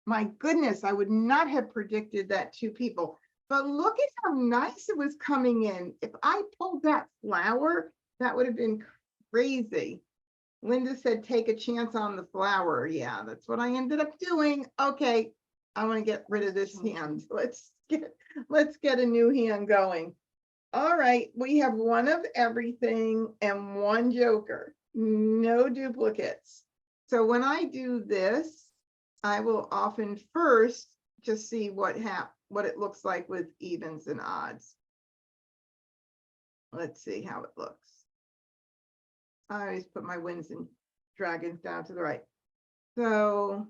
My goodness, I would not have predicted that 2 people. But look at how nice it was coming in. If I pulled that flower, that would have been crazy. Linda said, take a chance on the flower. Yeah, that's what I ended up doing. Okay, I want to get rid of this hand. Let's get a new hand going. All right, we have 1 of everything and 1 joker. No duplicates. So when I do this, I will often first just see what it looks like with evens and odds. Let's see how it looks. I always put my winds and dragons down to the right. So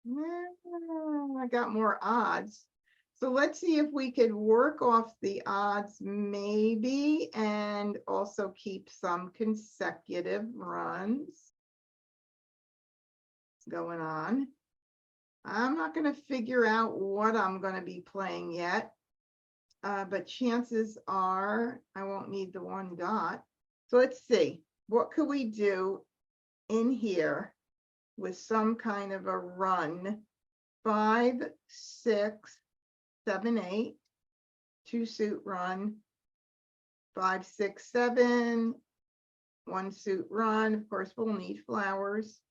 I got more odds. So let's see if we could work off the odds maybe and also keep some consecutive runs going on. I'm not going to figure out what I'm going to be playing yet. But chances are I won't need the 1 dot. So let's see, what could we do in here with some kind of a run? 5, 6, 7, 8, 2 suit run, 5, 6, 7, 1 suit run. Of course, we'll need flowers.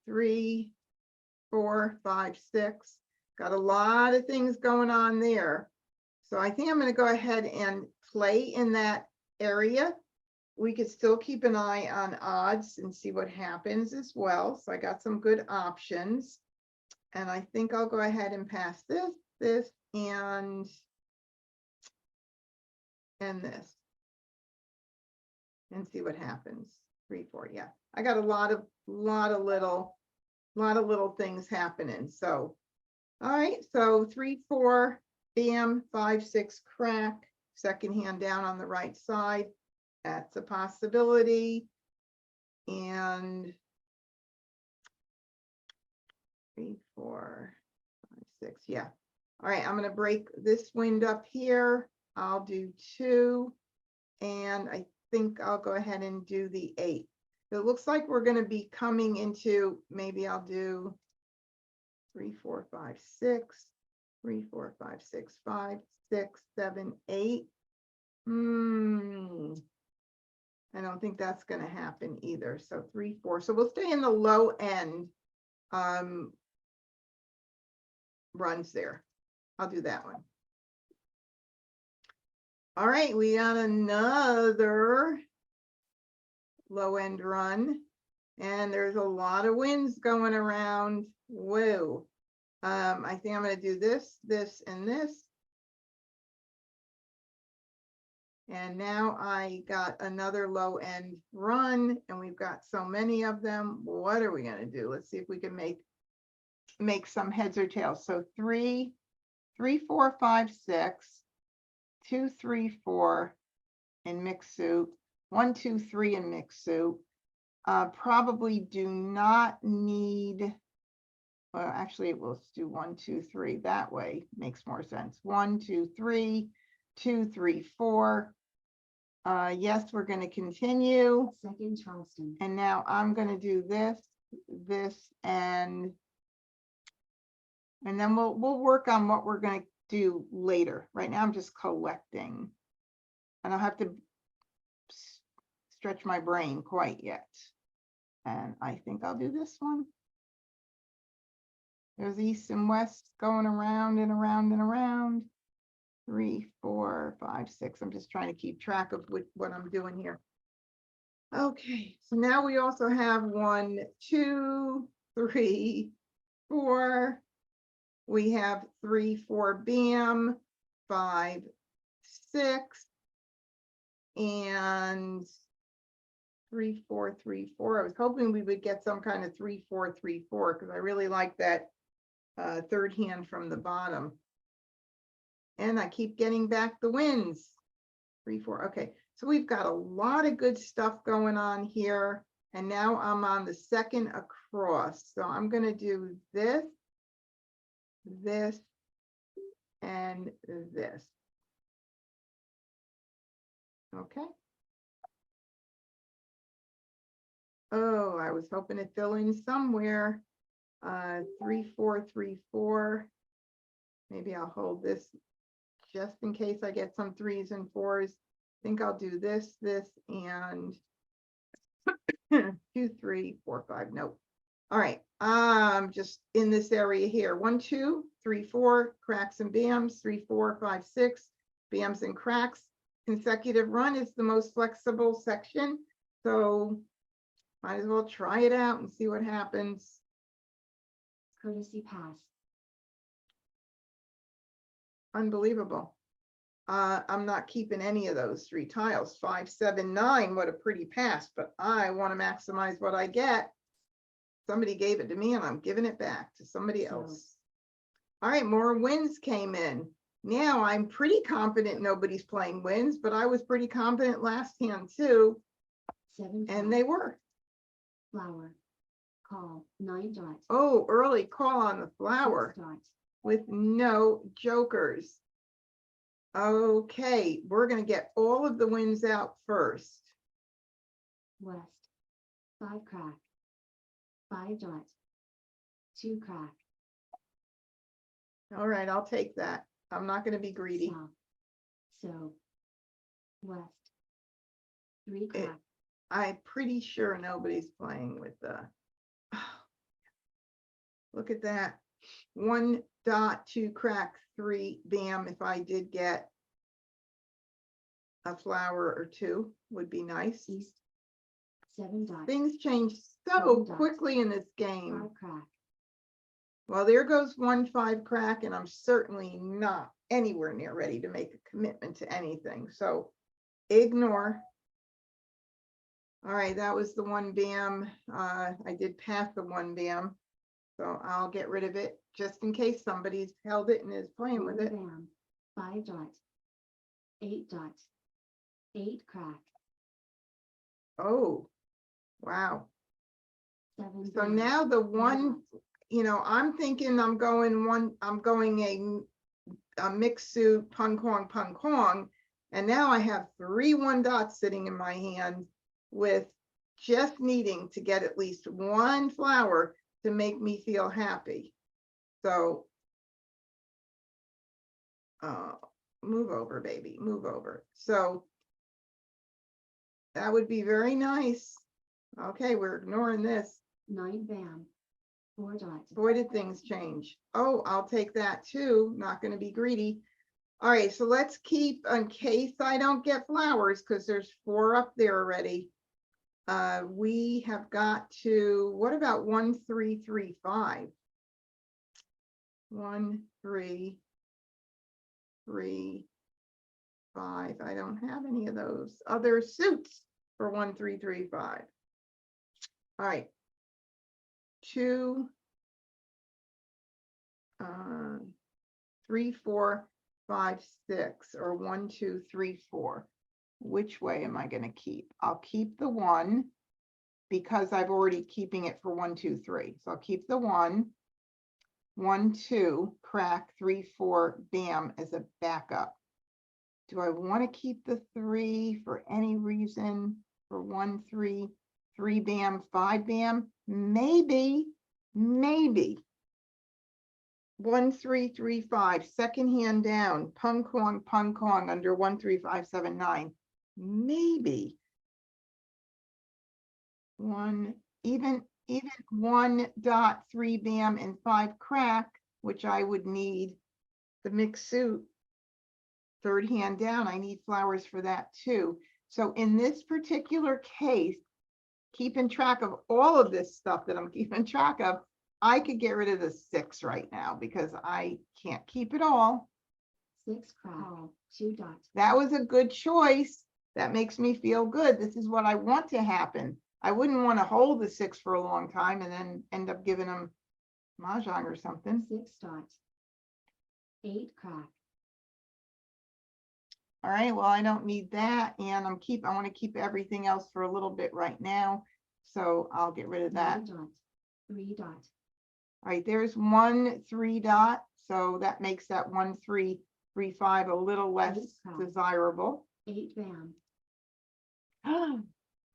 3, 4, 5, 6. Got a lot of things going on there. So I think I'm going to go ahead and play in that area. We could still keep an eye on odds and see what happens as well. So I got some good options. And I think I'll go ahead and pass this, and this. And see what happens. 3, 4. Yeah. I got a lot of little things happening. So, all right. So 3, 4, bam, 5, 6, crack, second hand down on the right side. That's a possibility. And 3, 4, 5, 6, yeah. All right, I'm gonna break this wind up here. I'll do 2, and I think I'll go ahead and do the 8. So it looks like we're gonna be coming into, maybe I'll do 3, 4, 5, 6, 3, 4, 5, 6, 5, 6, 7, 8. I don't think that's going to happen either. So 3, 4. So we'll stay in the low end runs there. I'll do that one. All right, we got another low end run, and there's a lot of winds going around. Whoa. I think I'm going to do this, this, and this. And now I got another low end run, and we've got so many of them. What are we going to do? Let's see if we can make some heads or tails. So 3, 3, 4, 5, 6, 2, 3, 4 in mixed soup, 1, 2, 3 in mixed soup. Probably do not need, well, actually we'll do 1, 2, 3 that way. Makes more sense. 1, 2, 3, 2, 3, 4. Yes, we're going to continue. Second Charleston. And now I'm going to do this, this, and then we'll work on what we're going to do later. Right now I'm just collecting, and I'll have to stretch my brain quite yet. And I think I'll do this one. There's east and west going around and around and around. 3, 4, 5, 6. I'm just trying to keep track of what I'm doing here. Okay, so now we also have 1, 2, 3, 4. We have 3, 4 bam, 5, 6, and 3, 4, 3, 4. I was hoping we would get some kind of 3, 4, 3, 4 because I really like that third hand from the bottom. And I keep getting back the wins. 3, 4. Okay, so we've got a lot of good stuff going on here. And now I'm on the second across. So I'm going to do this, this, and this. Okay. Oh, I was hoping to fill in somewhere. 3, 4, 3, 4. Maybe I'll hold this just in case I get some 3s and 4s. I think I'll do this, this, and 2, 3, 4, 5. Nope. All right. Just in this area here. 1, 2, 3, 4 cracks and bams. 3, 4, 5, 6 bams and cracks. Consecutive run is the most flexible section. So might as well try it out and see what happens. Courtesy pass. Unbelievable. I'm not keeping any of those 3 tiles. 5, 7, 9. What a pretty pass, but I want to maximize what I get. Somebody gave it to me and I'm giving it back to somebody else. All right, more wins came in. Now I'm pretty confident nobody's playing wins, but I was pretty confident last hand too. 7 And they were. flower. Call 9 dots. Oh, early call on the flower 6 dots. with no jokers. Okay, we're going to get all of the wins out first. West. 5 crack. 5 dots. 2 crack. All right, I'll take that. I'm not going to be greedy. South. So. West. 3 crack. I'm pretty sure nobody's playing with the. Look at that. 1 dot, 2 crack, 3 bam. If I did get a flower or 2 would be nice. East. 7 dots. Things change so 7 dots. quickly in this game. 5 crack. Well, there goes 1 5 crack, and I'm certainly not anywhere near ready to make a commitment to anything. So ignore. All right, that was the 1 bam. I did pass the 1 bam, so I'll get rid of it just in case somebody's held it and is playing with 4 it. bam. 5 dots. 8 dots. 8 crack. Oh, wow. 7 So bam. now the 4 one, dots. I'm thinking I'm going a mixed suit, pung kong. And now I have 3 1-dots sitting in my hand with just needing to get at least 1 flower to make me feel happy. So move over, baby, move over. So that would be very nice. Okay, we're ignoring this. 9 bam. 4 dots. Boy, did things change. Oh, I'll take that too. Not going to be greedy. All right, so let's keep, in case I don't get flowers, because there's 4 up there already. We have got to, what about 1 3 3 5? 1 3 3 5. I don't have any of those other suits for 1 3 3 5. All right. 2 3 4 5 6, or 1 2 3 4. Which way am I going to keep? I'll keep the 1 because I've already keeping it for 1 2 3. So I'll keep the 1 1 2 crack 3 4 bam as a backup. Do I want to keep the 3 for any reason for 1 3 3 bam 5 bam? Maybe. 1 3 3 5, second hand down, pung kong under 1 3 5 7 9. Maybe 1, even 1 dot 3 bam and 5 crack, which I would need the mixed suit. Third hand down, I need flowers for that too. So in this particular case, keeping track of all of this stuff that I'm keeping track of, I could get rid of the 6 right now because I can't keep it all. 6 crack. 2 dots. That was a good choice. That makes me feel good. This is what I want to happen. I wouldn't want to hold the 6 for a long time and then end up giving them Mahjong or something. 6 dots. 8 crack. All right, well, I don't need that. And I want to keep everything else for a little bit right now. So I'll get rid of that. 9 dots. 3 dots. All right, there's 1 3 dot. So that makes that 1 3 3 5 a little less desirable. 8 bam.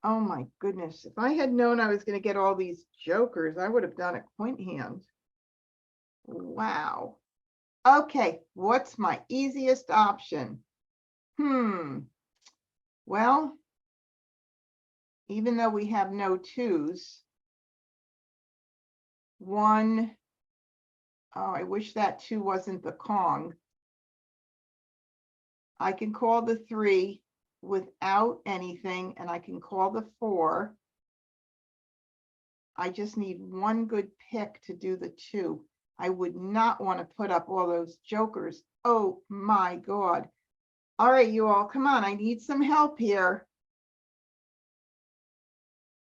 Oh my goodness. If I had known I was going to get all these jokers, I would have done it point hand. Wow. Okay, what's my easiest option? Well, even though we have no 2s, 1, oh, I wish that 2 wasn't the Kong. I can call the 3 without anything, and I can call the 4. I just need 1 good pick to do the 2. I would not want to put up all those jokers. Oh my God. All right, you all, come on. I need some help here.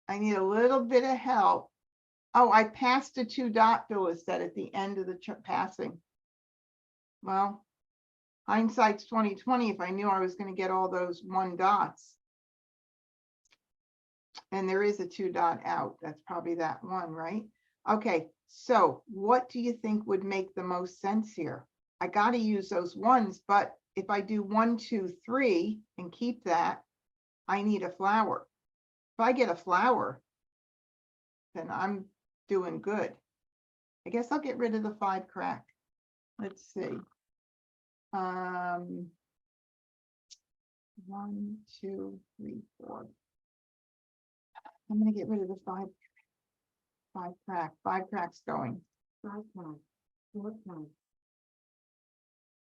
I need a little bit of help. Oh, I passed a 2 dot, Phyllis said at the end of the passing. Well, hindsight's 20/20. If I knew I was going to get all those 1 dots. And there is a 2 dot out. That's probably that one, right? Okay, so what do you think would make the most sense here? I got to use those 1s, but if I do 1 2 3 and keep that, I need a flower. If I get a flower, then I'm doing good. I guess I'll get rid of the 5 crack. Let's see. 1 2 3 4. I'm going to get rid of the 5 crack. 5 cracks going. 5 crack. 4 crack.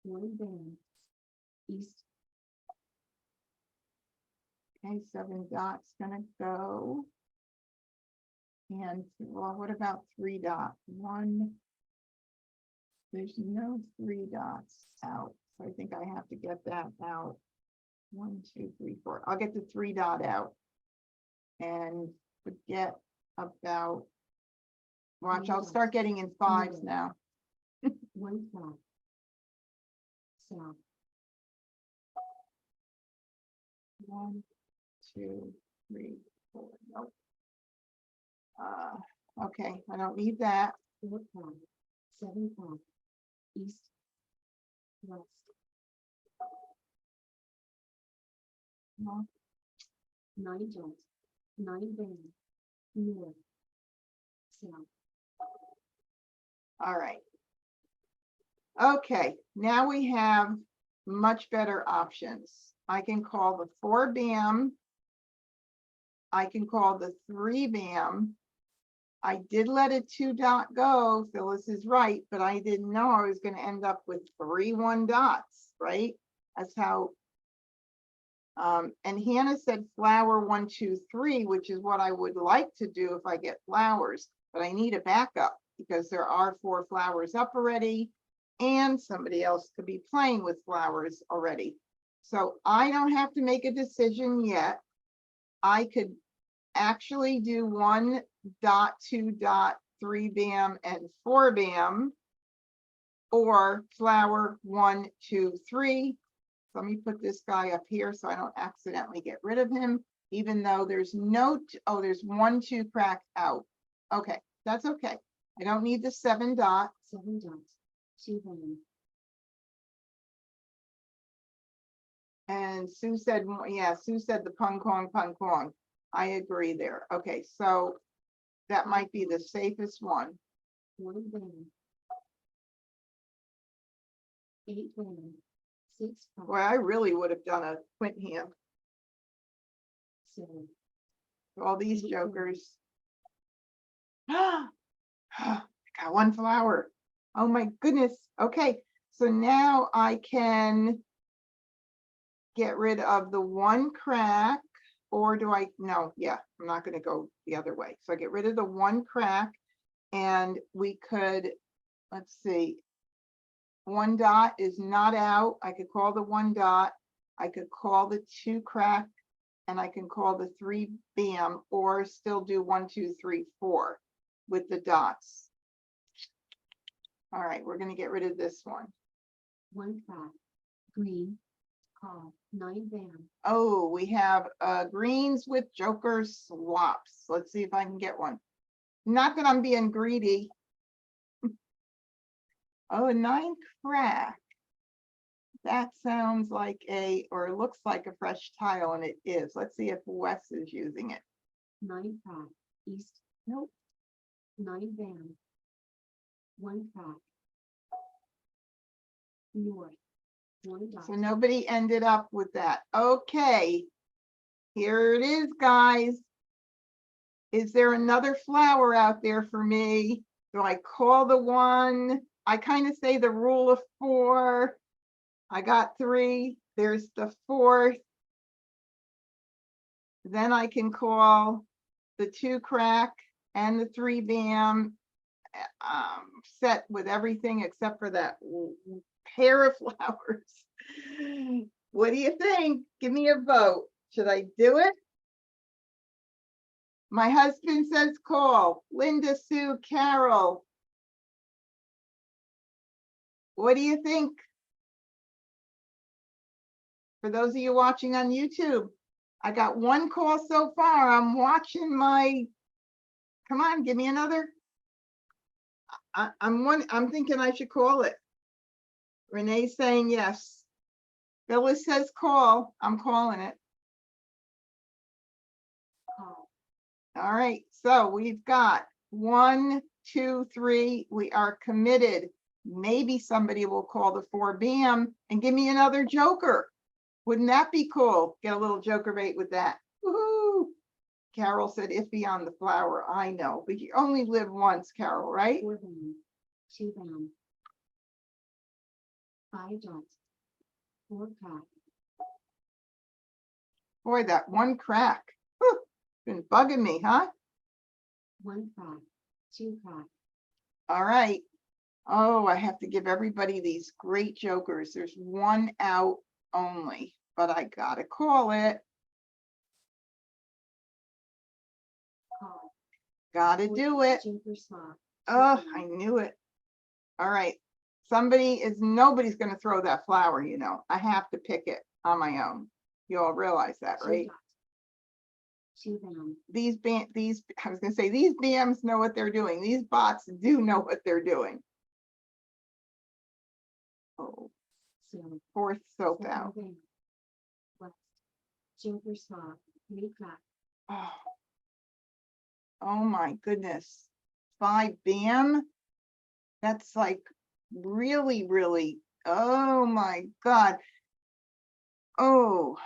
1 bam. East. Okay, 7 dots gonna go. And well, what about 3 dots? 1. There's no 3 dots out. So I think I have to get that out. 1 2 3 4. I'll get the 3 dot out. And forget about, watch, I'll start getting in 5s now. 1 crack. South. 1, 2, 3, 4. Nope. Okay, I don't need that. 4 o'clock, 7 o'clock, east, west, No. 9 dots, 9 band, north, south. All right. Okay, now we have much better options. I can call the 4 BAM. I can call the 3 BAM. I did let a 2 dot go. Phyllis is right, but I didn't know I was going to end up with 3 1 dots, right? That's how. And Hannah said flower 1, 2, 3, which is what I would like to do if I get flowers, but I need a backup because there are 4 flowers up already and somebody else could be playing with flowers already. So I don't have to make a decision yet. I could actually do 1 dot, 2 dot, 3 BAM and 4 BAM, or flower 1, 2, 3. Let me put this guy up here so I don't accidentally get rid of him, even though there's no, oh, there's 1, 2 crack out. Okay, that's okay. I don't need the 7 dot. 7 dots, 2 band, And Sue said, yeah, Sue said the pung pong. I agree there. Okay, so that might be the safest one. 1 band, 8 band, 6 Boy, I really would have done a quint hand. 7. All these jokers. I got 1 flower. Oh my goodness. Okay, so now I can get rid of the 1 crack, or do I? No, yeah, I'm not going to go the other way. So I get rid of the 1 crack, and we could, let's see, 1 dot is not out. I could call the 1 dot. I could call the 2 crack, and I can call the 3 BAM, or still do 1, 2, 3, 4 with the dots. All right, we're going to get rid of this one. 1 crack, green, call, 9 band, Oh, we have greens with joker swaps. Let's see if I can get one. Not that I'm being greedy. Oh, a 9 crack. That sounds like or looks like a fresh tile, and it is. Let's see if Wes is using it. 9 crack, east, Nope. 9 band, 1 crack, north, 1 dot. So nobody ended up with that. Okay. Here it is, guys. Is there another flower out there for me? Do I call the 1? I kind of say the rule of 4. I got 3. There's the 4th. Then I can call the 2 crack and the 3 BAM, set with everything except for that pair of flowers. What do you think? Give me a vote. Should I do it? My husband says call. Linda, Sue, Carol. What do you think? For those of you watching on YouTube, I got 1 call so far. I'm watching my, come on, give me another. I'm thinking I should call it. Renee's saying yes. Phyllis says call. I'm calling it. Call, All right, so we've got 1, 2, 3. We are committed. Maybe somebody will call the 4 BAM and give me another joker. Wouldn't that be cool? Get a little joker bait with that. Woohoo! Carol said iffy on the flower. I know, but you only live once, Carol, right? 4 band, 2 band, 5 dots, 4 crack, Boy, that 1 crack. Whew, been bugging me, huh? 1 crack, 2 crack, All right. Oh, I have to give everybody these great jokers. There's 1 out only, but I gotta call it. call. Gotta do it. Joker swap. Oh, I knew it. All right. Nobody's gonna throw that flower, you know. I have to pick it on my own. You all realize that, Two right? dots. Two down. I was gonna say, these BMs know what they're doing. These bots do know what they're doing. Oh, Zero. fourth soap Seven out. down. West. Joker spot. Three crack. Oh. Oh my goodness. 5 BAM? That's like really, really, oh my God. Oh.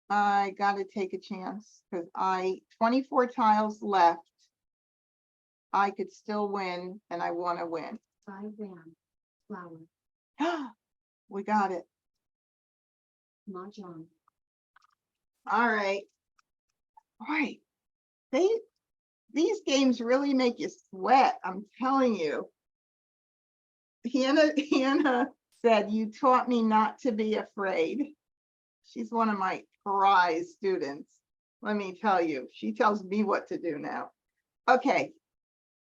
I gotta take a chance because 24 tiles left. I could still win and I want to win. 5 down. Flower. We got it. Mahjong. All right. Boy, these games really make you sweat. I'm telling you. Hannah said, "You taught me not to be afraid." She's one of my prize students. Let me tell you, she tells me what to do now. Okay,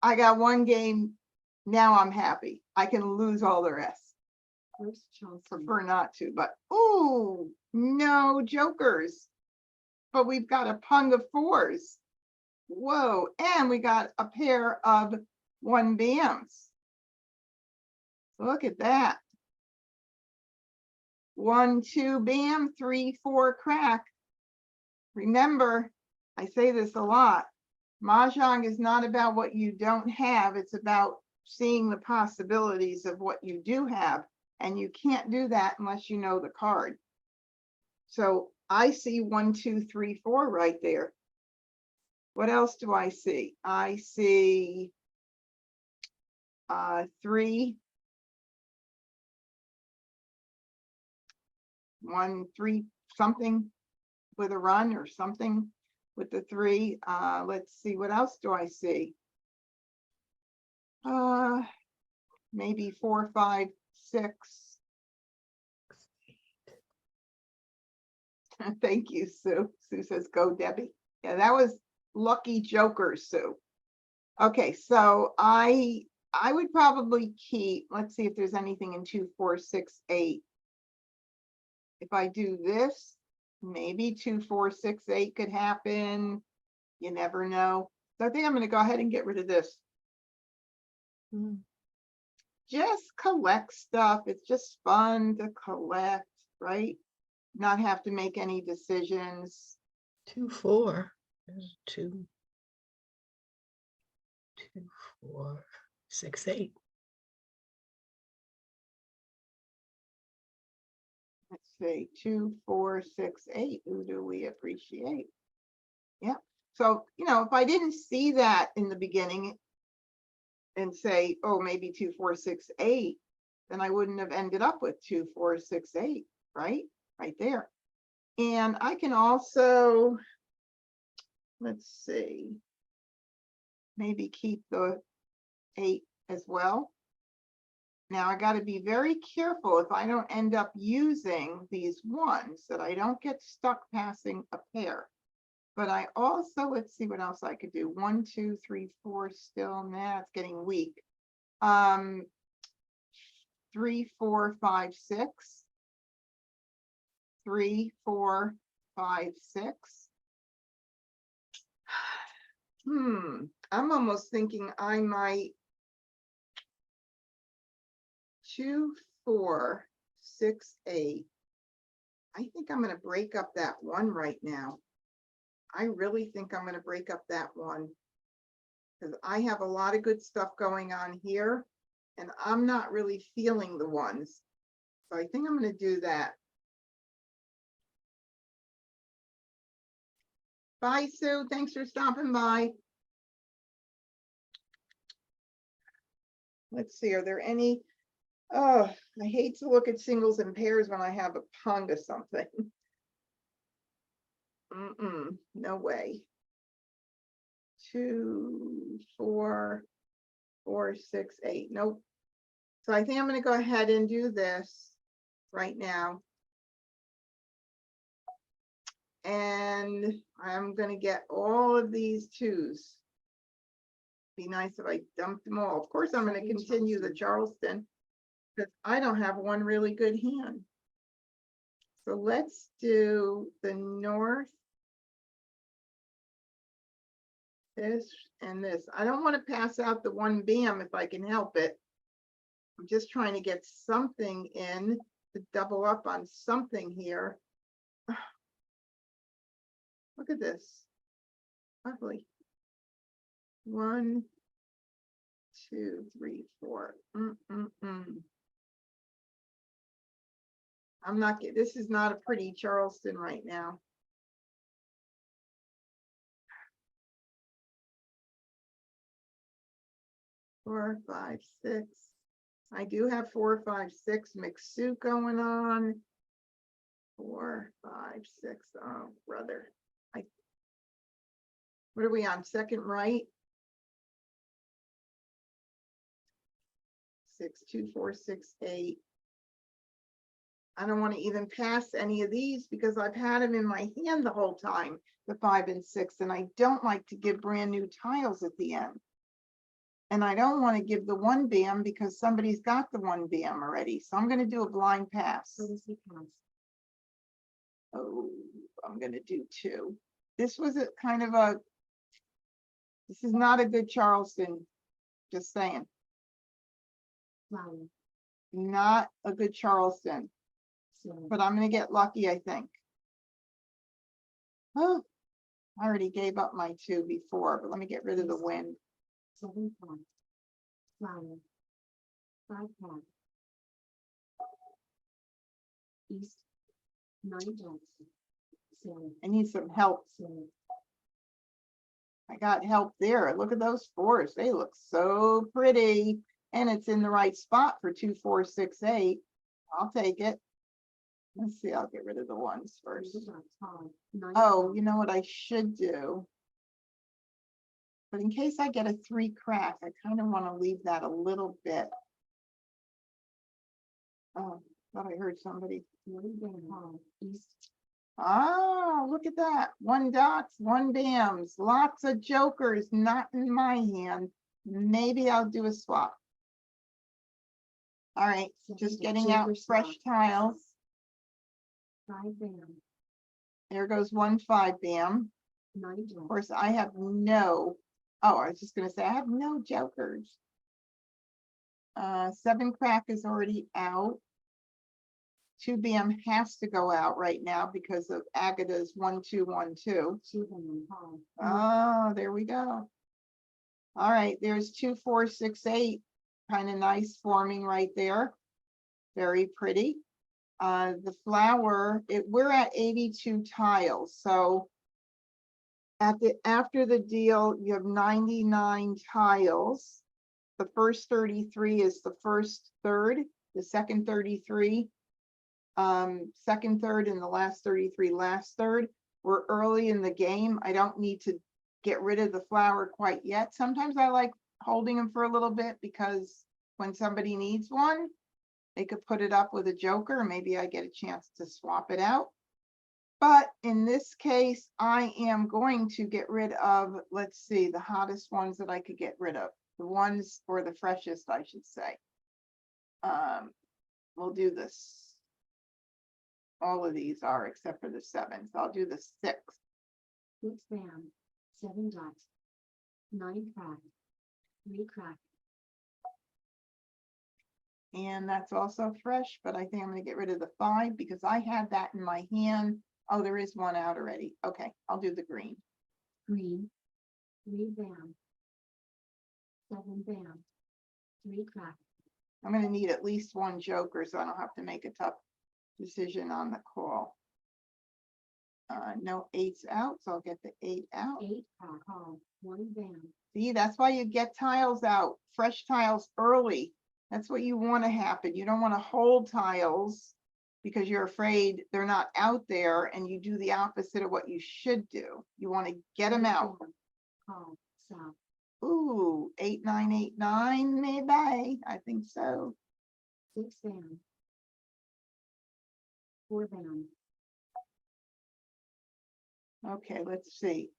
I got one game. Now I'm happy. I can lose all the rest. First Charleston. Prefer not to, but ooh, no jokers. But we've got a pung of 4s. Whoa, and we got a pair of 1 BAMs. Look at that. 1, 2 BAM, 3, 4 crack. Remember, I say this a lot. Mahjong is not about what you don't have. It's about seeing the possibilities of what you do have. And you can't do that unless you know the card. So I see 1, 2, 3, 4 right there. What else do I see? I see 3, 1, 3, something with a run or something with the 3. Let's see, what else do I see? Maybe 4, 5, 6. Thank you, Sue. Sue says, go Debbie. Yeah, that was lucky jokers, Sue. Okay, so I would probably keep, let's see if there's anything in 2, 4, 6, 8. If I do this, maybe 2, 4, 6, 8 could happen. You never know. So I think I'm going to go ahead and get rid of this. Just collect stuff. It's just fun to collect, right? Not have to make any decisions. 2, 4. There's 2, 2, 4, 6, 8. Let's see, 2, 4, 6, 8. Who do we appreciate? Yeah. So, if I didn't see that in the beginning and say, oh, maybe 2, 4, 6, 8, then I wouldn't have ended up with 2, 4, 6, 8, right? Right there. And I can also, let's see, maybe keep the 8 as well. Now I got to be very careful if I don't end up using these 1s that I don't get stuck passing a pair. But I also, let's see what else I could do. 1, 2, 3, 4 still. Nah, it's getting weak. 3, 4, 5, 6. 3, 4, 5, 6. I'm almost thinking I might 2, 4, 6, 8. I think I'm going to break up that 1 right now. I really think I'm going to break up that 1 because I have a lot of good stuff going on here and I'm not really feeling the 1s. So I think I'm going to do that. Bye, Sue. Thanks for stopping by. Let's see, are there any? Oh, I hate to look at singles and pairs when I have a pung or something. No way. 2, 4, 4, 6, 8. Nope. So I think I'm going to go ahead and do this right now. And I'm going to get all of these 2s. Be nice if I dumped them all. Of course, I'm going to continue the Charleston because I don't have one really good hand. So let's do the north. This and this. I don't want to pass out the one bam if I can help it. I'm just trying to get something in to double up on something here. Look at this. Ugly. 1, 2, 3, 4. I'm not getting, this is not a pretty Charleston right now. Four, 5, 6. I do have 4, 5, 6 mixed suit going on. 4, 5, 6. Oh, brother. What are we on? Second right? 6, 2, 4, 6, 8. I don't want to even pass any of these because I've had them in my hand the whole time, the 5 and 6, and I don't like to give brand new tiles at the end. And I don't want to give the 1 bam because somebody's got the 1 bam already. So I'm going to do a blind pass. Courtesy pass. Oh, I'm going to do 2. This was a kind of a, this is not a good Charleston, just saying. Flower. Not a good Charleston, Slow. but I'm going to get lucky, I think. Oh, I already gave up my 2 before, but let me get rid of the wind. 7 pot. Flower. 5 pot. East. 9 dots. Slow. I need some help. Slow. I got help there. Look at those 4s. They look so pretty. And it's in the right spot for 2, 4, 6, 8. I'll take it. Let's see, I'll get rid of the 1s first. 3 dots hard. 9 Oh, pot. you know what I should do? But in case I get a 3 crack, I kind of want to leave that a little bit. Oh, thought I heard somebody. 1 bam hard. East. Oh, look at that. 1 dots, 1 bams, lots of jokers, not in my hand. Maybe I'll do a swap. All right, just getting out Joker fresh swap. tiles. 5 bam. There goes 1 5 bam. 9 Of dots. course, I have no, oh, I was just gonna say, I have no jokers. 7 crack is already out. 2 bam has to go out right now because of Agatha's 1 2 1 2. 2 bam hard. Oh, there we go. All right, there's 2 4 6 8, kind of nice forming right there. Very pretty. The flower, we're at 82 tiles. So after the deal, you have 99 tiles. The first 33 is the first third, the second 33, second third, and the last 33 last third. We're early in the game. I don't need to get rid of the flower quite yet. Sometimes I like holding them for a little bit because when somebody needs one, they could put it up with a joker. Maybe I get a chance to swap it out. But in this case, I am going to get rid of, let's see, the hottest ones that I could get rid of. The ones, or the freshest, I should say. We'll do this. All of these are except for the 7. So I'll do the 6. 6 bam. 7 dots. 9 crack. 3 crack. And that's also fresh, but I think I'm going to get rid of the 5 because I had that in my hand. Oh, there is one out already. Okay, I'll do the green. Green. 3 bam. 7 bam. 3 crack. I'm going to need at least 1 joker so I don't have to make a tough decision on the call. No 8s out, so I'll get the 8 out. 8 crack hard. 1 bam. See, that's why you get tiles out, fresh tiles early. That's what you want to happen. You don't want to hold tiles because you're afraid they're not out there, and you do the opposite of what you should do. You want to get them out. Call. South. Ooh, 8 9 8 9, maybe. I think so. 6 bam. 4 bam. Okay, let's see.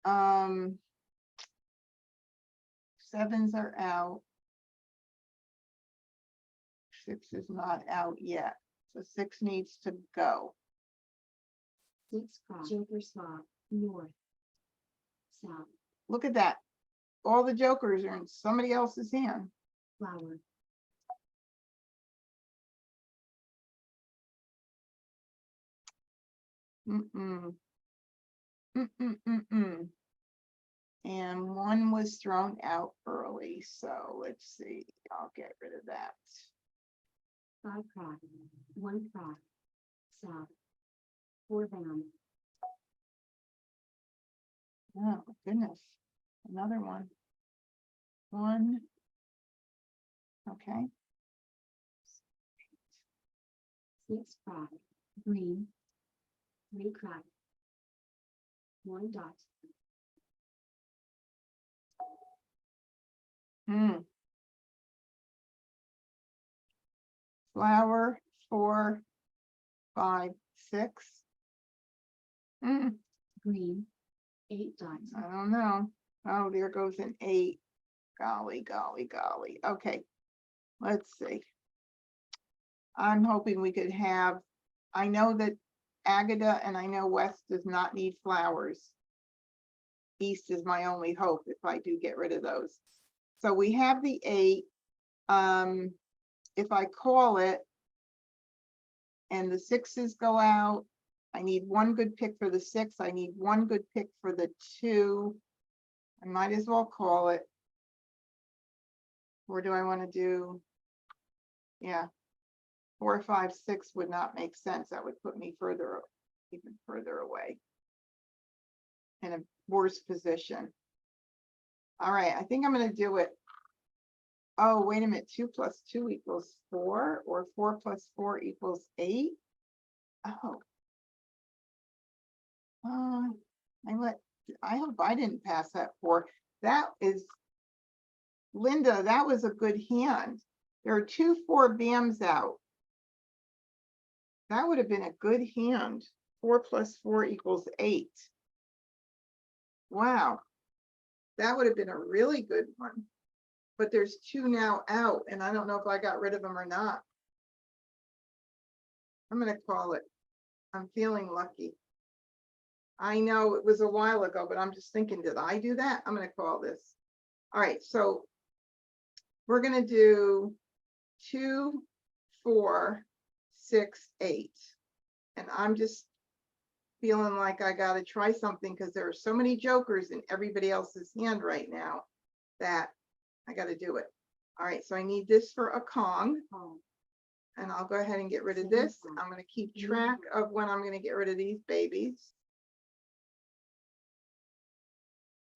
7s are out. 6 is not out yet. So 6 needs to go. 6 cross. Joker spot. North. South. Look at that. All the jokers are in somebody else's hand. Flower. Mm-mm. Mm-mm-mm-mm. And one was thrown out early, so let's see. I'll get rid of that. 5 cross. 1 cross. South. 4 bound. Oh, goodness. Another one. 1. Okay. 6 cross. Green. 3 cross. 1 dot. Flower, 4, 5, 6. Green. 8 dots. I don't know. Oh, there goes an 8. Golly, golly, golly. Okay, let's see. I'm hoping we could have, I know that Agata and I know West does not need flowers. East is my only hope if I do get rid of those. So we have the 8. If I call it and the 6s go out, I need 1 good pick for the 6. I need 1 good pick for the 2. I might as well call it. Or do I want to do? Yeah. 4, 5, 6 would not make sense. That would put me further, even further away. In a worse position. All right, I think I'm going to do it. Oh, wait a minute. 2 plus 2 equals 4, or 4 plus 4 equals 8. Oh. I hope I didn't pass that 4. That is, Linda, that was a good hand. There are 2 4 bams out. That would have been a good hand. 4 plus 4 equals 8. Wow. That would have been a really good one. But there's 2 now out, and I don't know if I got rid of them or not. I'm going to call it. I'm feeling lucky. I know it was a while ago, but I'm just thinking, did I do that? I'm going to call this. All right, so we're going to do 2, 4, 6, 8. And I'm just feeling like I got to try something because there are so many jokers in everybody else's hand right now that I got to do it. All right, so I need this for a Kong. Call. And I'll go ahead and get rid of this. I'm going to keep track of when I'm going to get rid of these babies.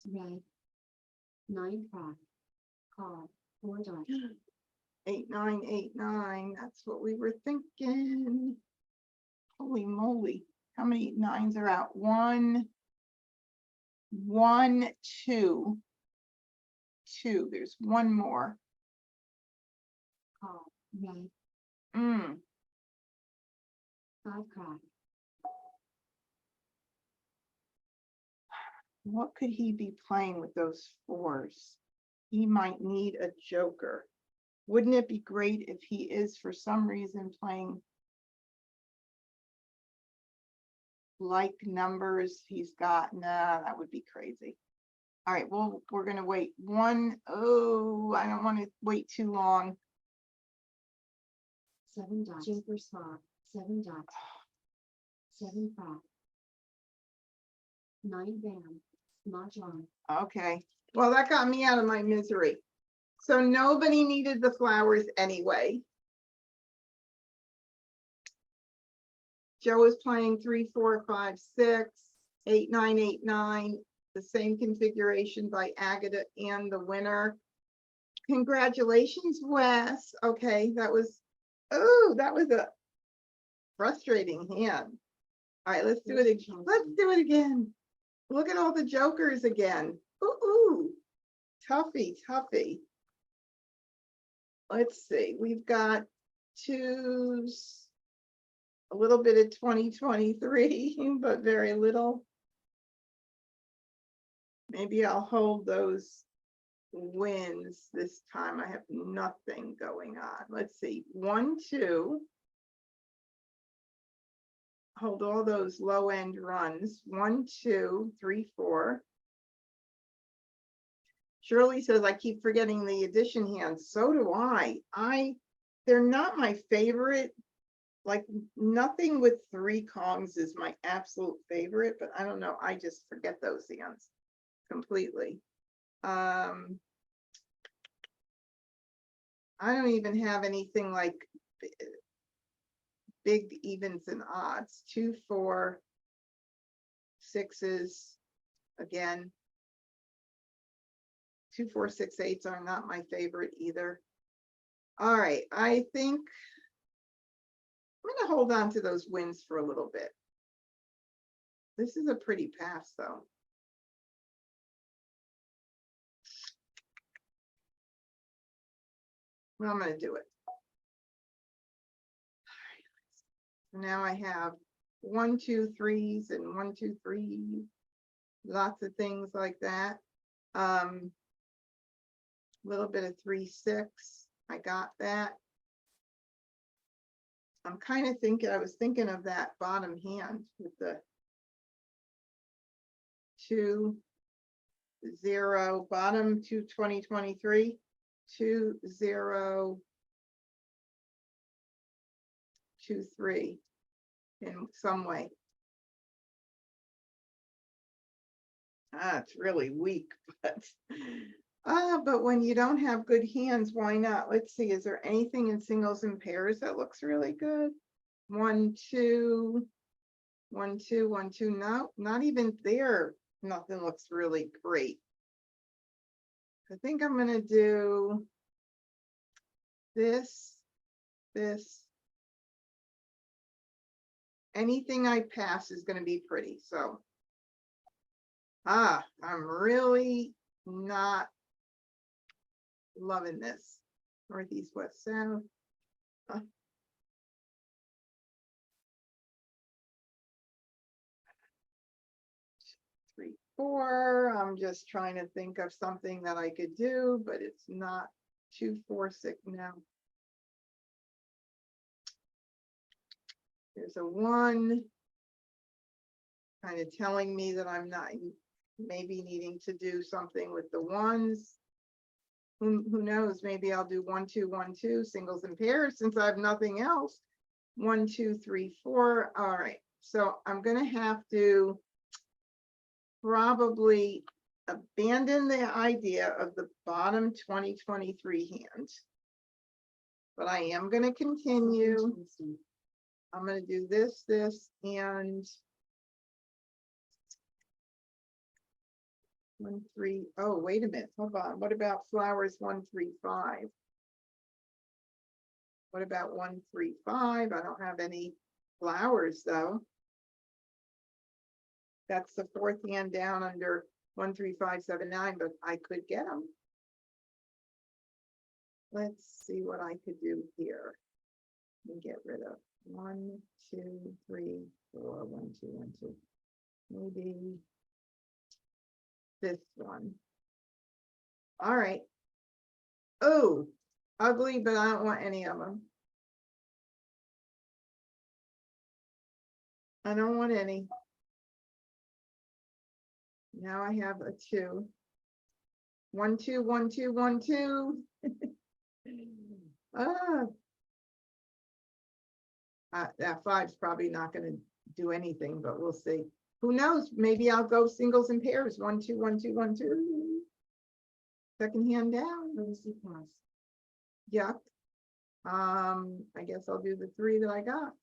Red. 9 cross. Call. 4 dots. 8, 9, 8, 9. That's what we were thinking. Holy moly. How many 9s are out? 1, 1, 2. 2. There's 1 more. Call. Red. 5. 5 cross. What could he be playing with those 4s? He might need a joker. Wouldn't it be great if he is for some reason playing like numbers? He's got, nah, that would be crazy. All right, well, we're going to wait 1. Oh, I don't want to wait too long. 7 dots. Joker spot. 7 dots. 7 cross. 9 bam. Mahjong. Okay, well, that got me out of my misery. So nobody needed the flowers anyway. Joe was playing 3, 4, 5, 6, 8, 9, 8, 9. The same configuration by Agata and the winner. Congratulations, Wes. Okay, that was, oh, that was a frustrating hand. All right, let's do it again. Let's do it again. Look at all the jokers again. Ooh, toughy, toughy. Let's see, we've got 2s, a little bit of 2023, but very little. Maybe I'll hold those wins this time. I have nothing going on. Let's see, 1, 2. hold all those low end runs. 1, 2, 3, 4. Shirley says, I keep forgetting the addition hands. So do I. They're not my favorite. Like nothing with 3 Kongs is my absolute favorite, but I don't know. I just forget those hands completely. I don't even have anything like big evens and odds. 2, 4, 6s again. 2, 4, 6, 8s are not my favorite either. All right, I think I'm going to hold on to those wins for a little bit. This is a pretty pass, though. Well, I'm going to do it. All right. Now I have 1, 2, 3s and 1, 2, 3s. Lots of things like that. Little bit of 3, 6. I got that. I'm kind of thinking, I was thinking of that bottom hand with the 2, 0, bottom to 2023, 2, 0, 2, 3 in some way. It's really weak, but when you don't have good hands, why not? Let's see, is there anything in singles and pairs that looks really good? 1, 2, 1, 2, 1, 2. No, not even there. Nothing looks really great. I think I'm going to do this. Anything I pass is going to be pretty. So, I'm really not loving this. Northeast, west, south. 3, 4. I'm just trying to think of something that I could do, but it's not 2, 4, 6 now. There's a 1 kind of telling me that I'm not maybe needing to do something with the 1s. Who knows? Maybe I'll do 1, 2, 1, 2 singles and pairs since I have nothing else. 1, 2, 3, 4. All right. So I'm going to have to probably abandon the idea of the bottom 2023 hand. But I am going to continue. I'm going to do this, and 1, 3. Oh, wait a minute. Hold on. What about flowers 1, 3, 5? What about 1, 3, 5? I don't have any flowers though. That's the 4th hand down under 1, 3, 5, 7, 9, but I could get them. Let's see what I could do here. And get rid of 1, 2, 3, 4, 1, 2, 1, 2. Maybe this one. All right. Oh, ugly, but I don't want any of them. I don't want any. Now I have a 2. 1, 2, 1, 2, 1, 2. That 5's probably not going to do anything, but we'll see. Who knows? Maybe I'll go singles and pairs. 1, 2, 1, 2, 1, 2. Second hand down. Yuck. I guess I'll do the 3 that I got.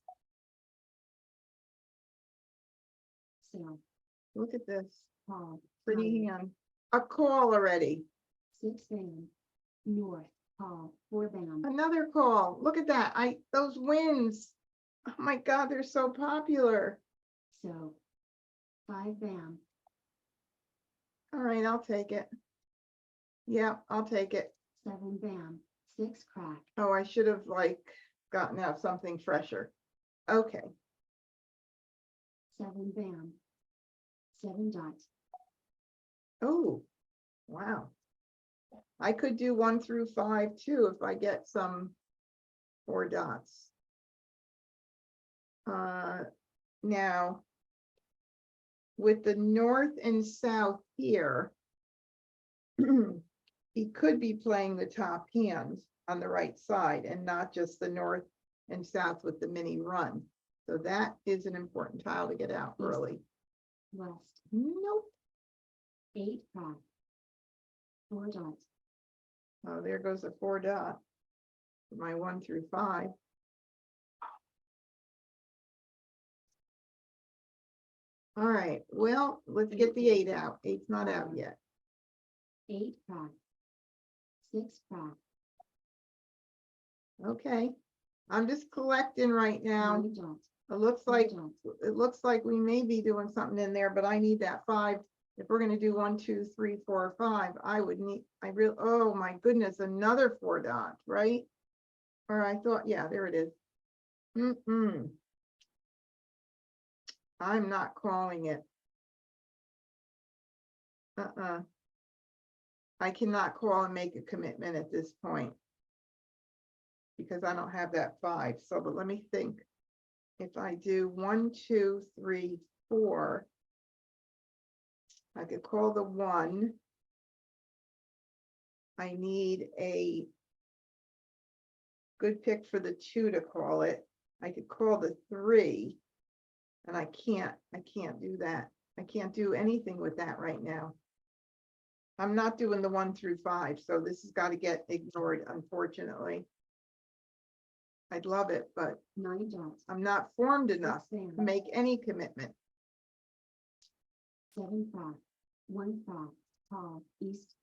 So, Look at this. call. Pretty hand. A call already. 6 band. North, call, 4 band. Another call. Look at that. Those wins. Oh my God, they're so popular. So, 5 band. All right, I'll take it. Yeah, I'll take it. 7 band. 6 crack. Oh, I should have gotten out something fresher. Okay. 7 band. 7 dots. Oh, wow. I could do 1 through 5 too if I get some 4 dots. Now, with the north and south here, he could be playing the top hand on the right side and not just the north and south with the mini run. So that is an important tile to get out Yes. early. West, Nope. 8 5. 4 dots. Oh, there goes a 4 dot. For my 1 through 5. All right, well, let's get the 8 out. 8's not out yet. 8 5. 6 5. Okay, I'm just collecting right now. 9 dots. It looks 4 like, dots. we may be doing something in there, but I need that 5. If we're gonna do 1, 2, 3, 4, 5, oh my goodness, another 4 dot, right? Or I thought, yeah, there it is. I'm not calling it. I cannot call and make a commitment at this point. Because I don't have that 5, so, but let me think. If I do 1, 2, 3, 4. I could call the 1. I need a good pick for the 2 to call it. I could call the 3. And I can't do that. I can't do anything with that right now. I'm not doing the 1 through 5, so this has got to get ignored, unfortunately. I'd love it, but 9 dots. I'm not formed 6 enough sand. to make any commitment. 7 5. 1 5. Tall. East.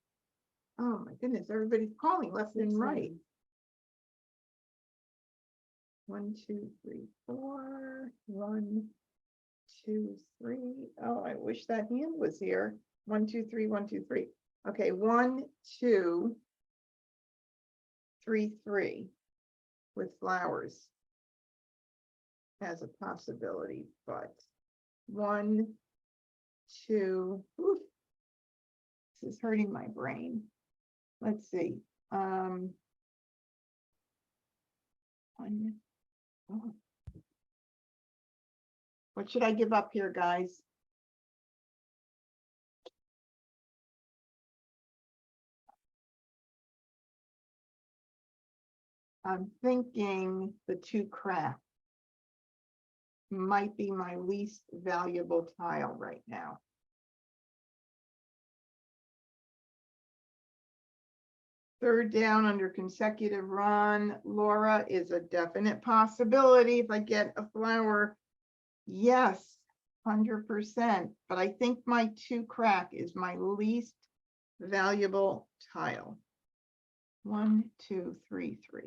Oh my goodness, everybody's calling left 6 and right. sand. 1, 2, 3, 4. 1, 2, 3. Oh, I wish that hand was here. 1, 2, 3, 1, 2, 3. Okay, 1, 2, 3, 3 with flowers as a possibility, but 1, 2. Oof, this is hurting my brain. Let's see. 1. Oh. What should I give up here, guys? I'm thinking the 2 crack might be my least valuable tile right now. Third down under consecutive run, Laura, is a definite possibility if I get a flower. Yes, 100%, but I think my 2 crack is my least valuable tile. 1, 2, 3, 3.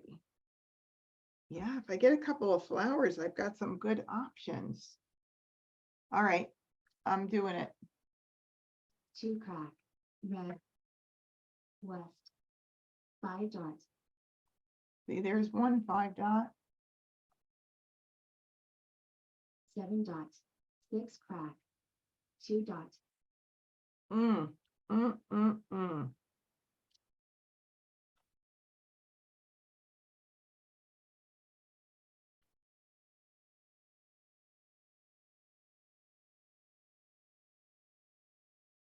Yeah, if I get a couple of flowers, I've got some good options. All right, I'm doing it. 2 crack. Red. West. 5 dots. See, there's 1 5 dot. 7 dots. 6 crack. 2 dots.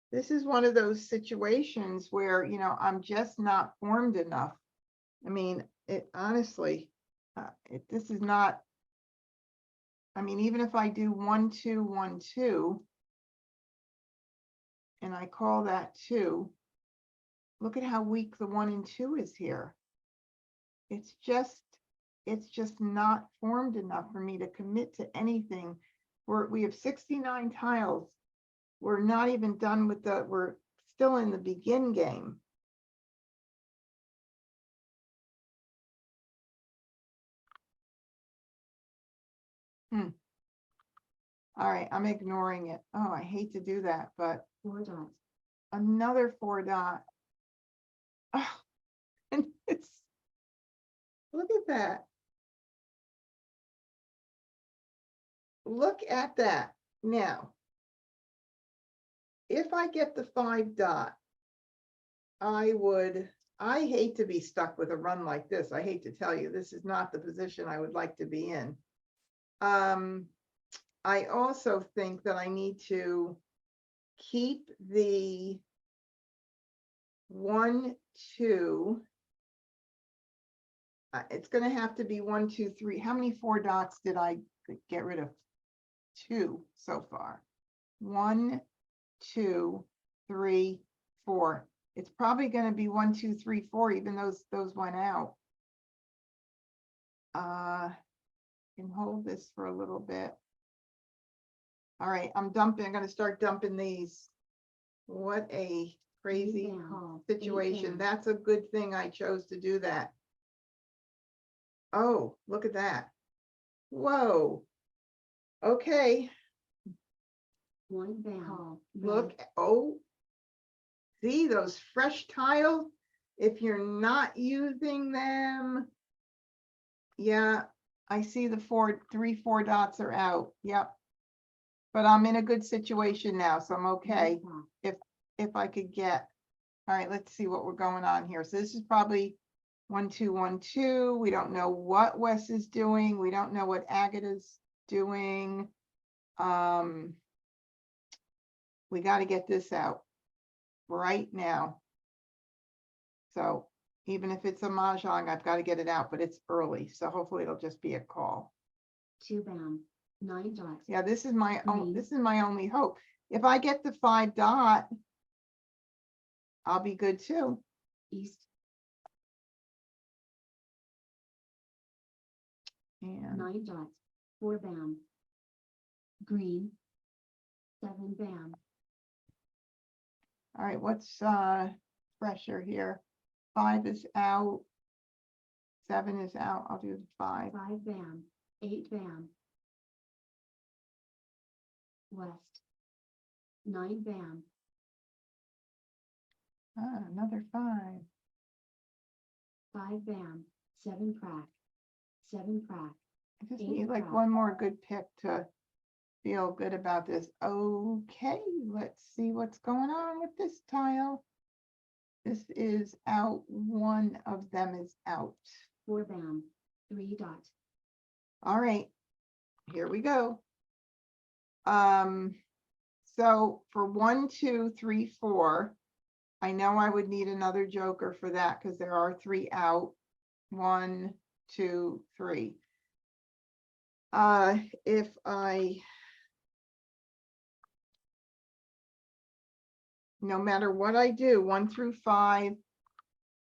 This is one of those situations where, I'm just not formed enough. I mean, it honestly, this is not, I mean, even if I do 1 2 1 2 and I call that 2, look at how weak the 1 and 2 is here. It's just not formed enough for me to commit to anything. We have 69 tiles. We're not even done with we're still in the begin game. All right, I'm ignoring it. Oh, I hate to do that, but 4 dots. another 4 dot. Oh, and look at that. Look at that. Now, if I get the 5 dot, I hate to be stuck with a run like this. I hate to tell you, this is not the position I would like to be in. I also think that I need to keep the 1, 2. It's gonna have to be 1, 2, 3. How many 4 dots did I get rid of? 2 so far. 1, 2, 3, 4. It's probably gonna be 1, 2, 3, 4, even those went out. Can hold this for a little bit. All right, I'm gonna start dumping these. What a crazy down. situation. down. That's a good thing I chose to do that. Oh, look at that. Whoa. Okay, 1 down. look, oh. See those fresh tiles? If you're not using them. Yeah, I see the 3, 4 dots are out. Yep. But I'm in a good situation now, so I'm okay. If I could get, all right, let's see what we're going on here. So this is probably 1, 2, 1, 2. We don't know what Wes is doing. We don't know what Agatha's doing. We got to get this out right now. So even if it's a Mahjong, I've got to get it out, but it's early. So hopefully it'll just be a call. 2 down. 9 dots. Yeah, this is my Green. only hope. If I get the 5 dot, I'll be good too. East. And 9 dots. 4 down. Green. 7 down. all right, what's pressure here? 5 is out. 7 is out. I'll do the 5. 5 down. 8 down. West. 9 down. Another 5. 5 down. 7 crack. 7 crack. I just 8 need like crack. one more good pick to feel good about this. Okay, let's see what's going on with this tile. This is out. One of them is out. 4 down. 3 dots. All right, here we go. So for 1, 2, 3, 4, I know I would need another joker for that because there are 3 out. 1, 2, 3. If no matter what I do, 1 through 5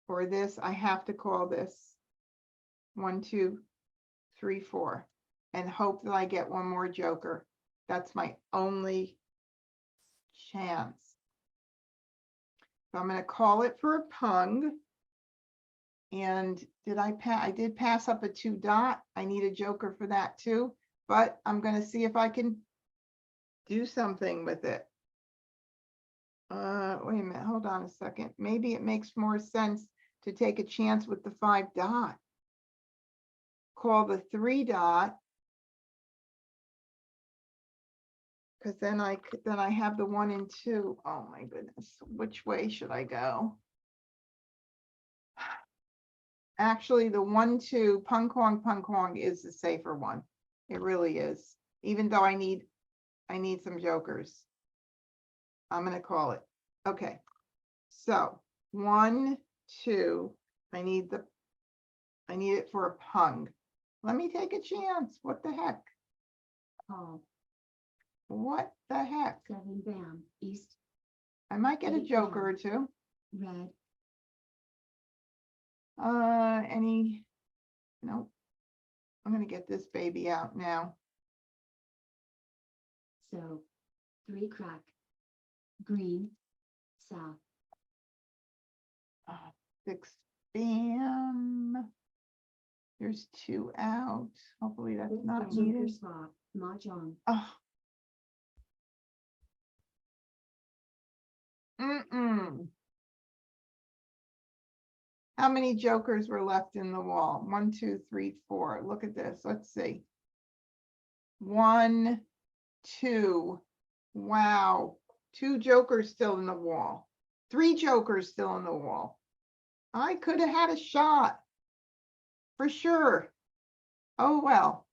for this, I have to call this 1, 2, 3, 4 and hope that I get one more joker. That's my only chance. So I'm going to call it for a pung. And I did pass up a 2 dot. I need a joker for that too, but I'm going to see if I can do something with it. Wait a minute, hold on a second. Maybe it makes more sense to take a chance with the 5 dot. Call the 3 dot. Because then I have the 1 and 2. Oh my goodness, which way should I go? Actually, the 1, 2 pung kwong is the safer one. It really is. Even though I need some jokers. I'm gonna call it. Okay. So 1, 2. I need it for a pung. Let me take a chance. What the heck? Call. What the heck? 7 down. East. I might get a 8 joker down. or 2. Red. Nope. I'm gonna get this baby out now. So 3 crack. Green. South. 6 bam. There's 2 out. Hopefully that's not Joker needed. spot. Mahjong. Oh. How many jokers were left in the wall? 1, 2, 3, 4. Look at this. Let's see. 1, 2. Wow. 2 jokers still in the wall. 3 jokers still in the wall. I could have had a shot. For sure. Oh, well.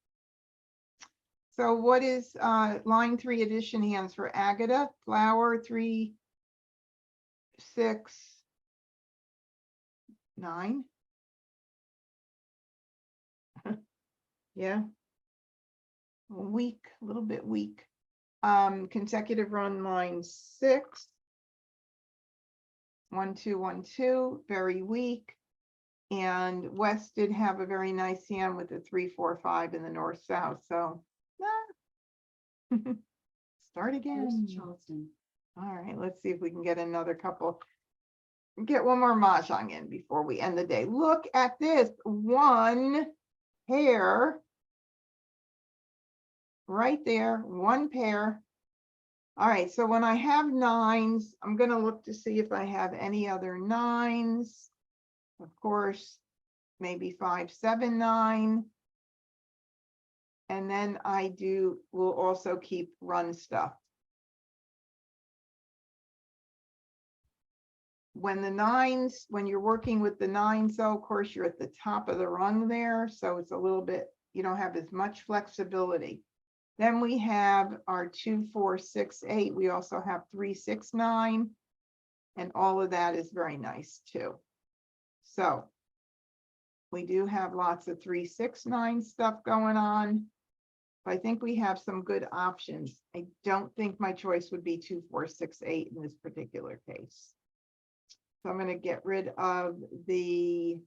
So what is line 3 addition hands for Agata? Flower 3, 6, 9. Yeah. Weak, a little bit weak. Consecutive run line 6. 1, 2, 1, 2, very weak. And West did have a very nice hand with the 3, 4, 5 in the north south. So start again. First Charleston. All right, let's see if we can get another couple. Get one more Mahjong in before we end the day. Look at this, one pair right there, one pair. All right, so when I have 9s, I'm going to look to see if I have any other 9s. Of course, maybe 5, 7, 9. And then we'll also keep run stuff. When the 9s, when you're working with the 9s, though, of course, you're at the top of the rung there. So it's a little bit, you don't have as much flexibility. Then we have our 2, 4, 6, 8. We also have 3, 6, 9. And all of that is very nice too. So we do have lots of 3, 6, 9 stuff going on. But I think we have some good options. I don't think my choice would be 2, 4, 6, 8 in this particular case. So I'm going to get rid of the,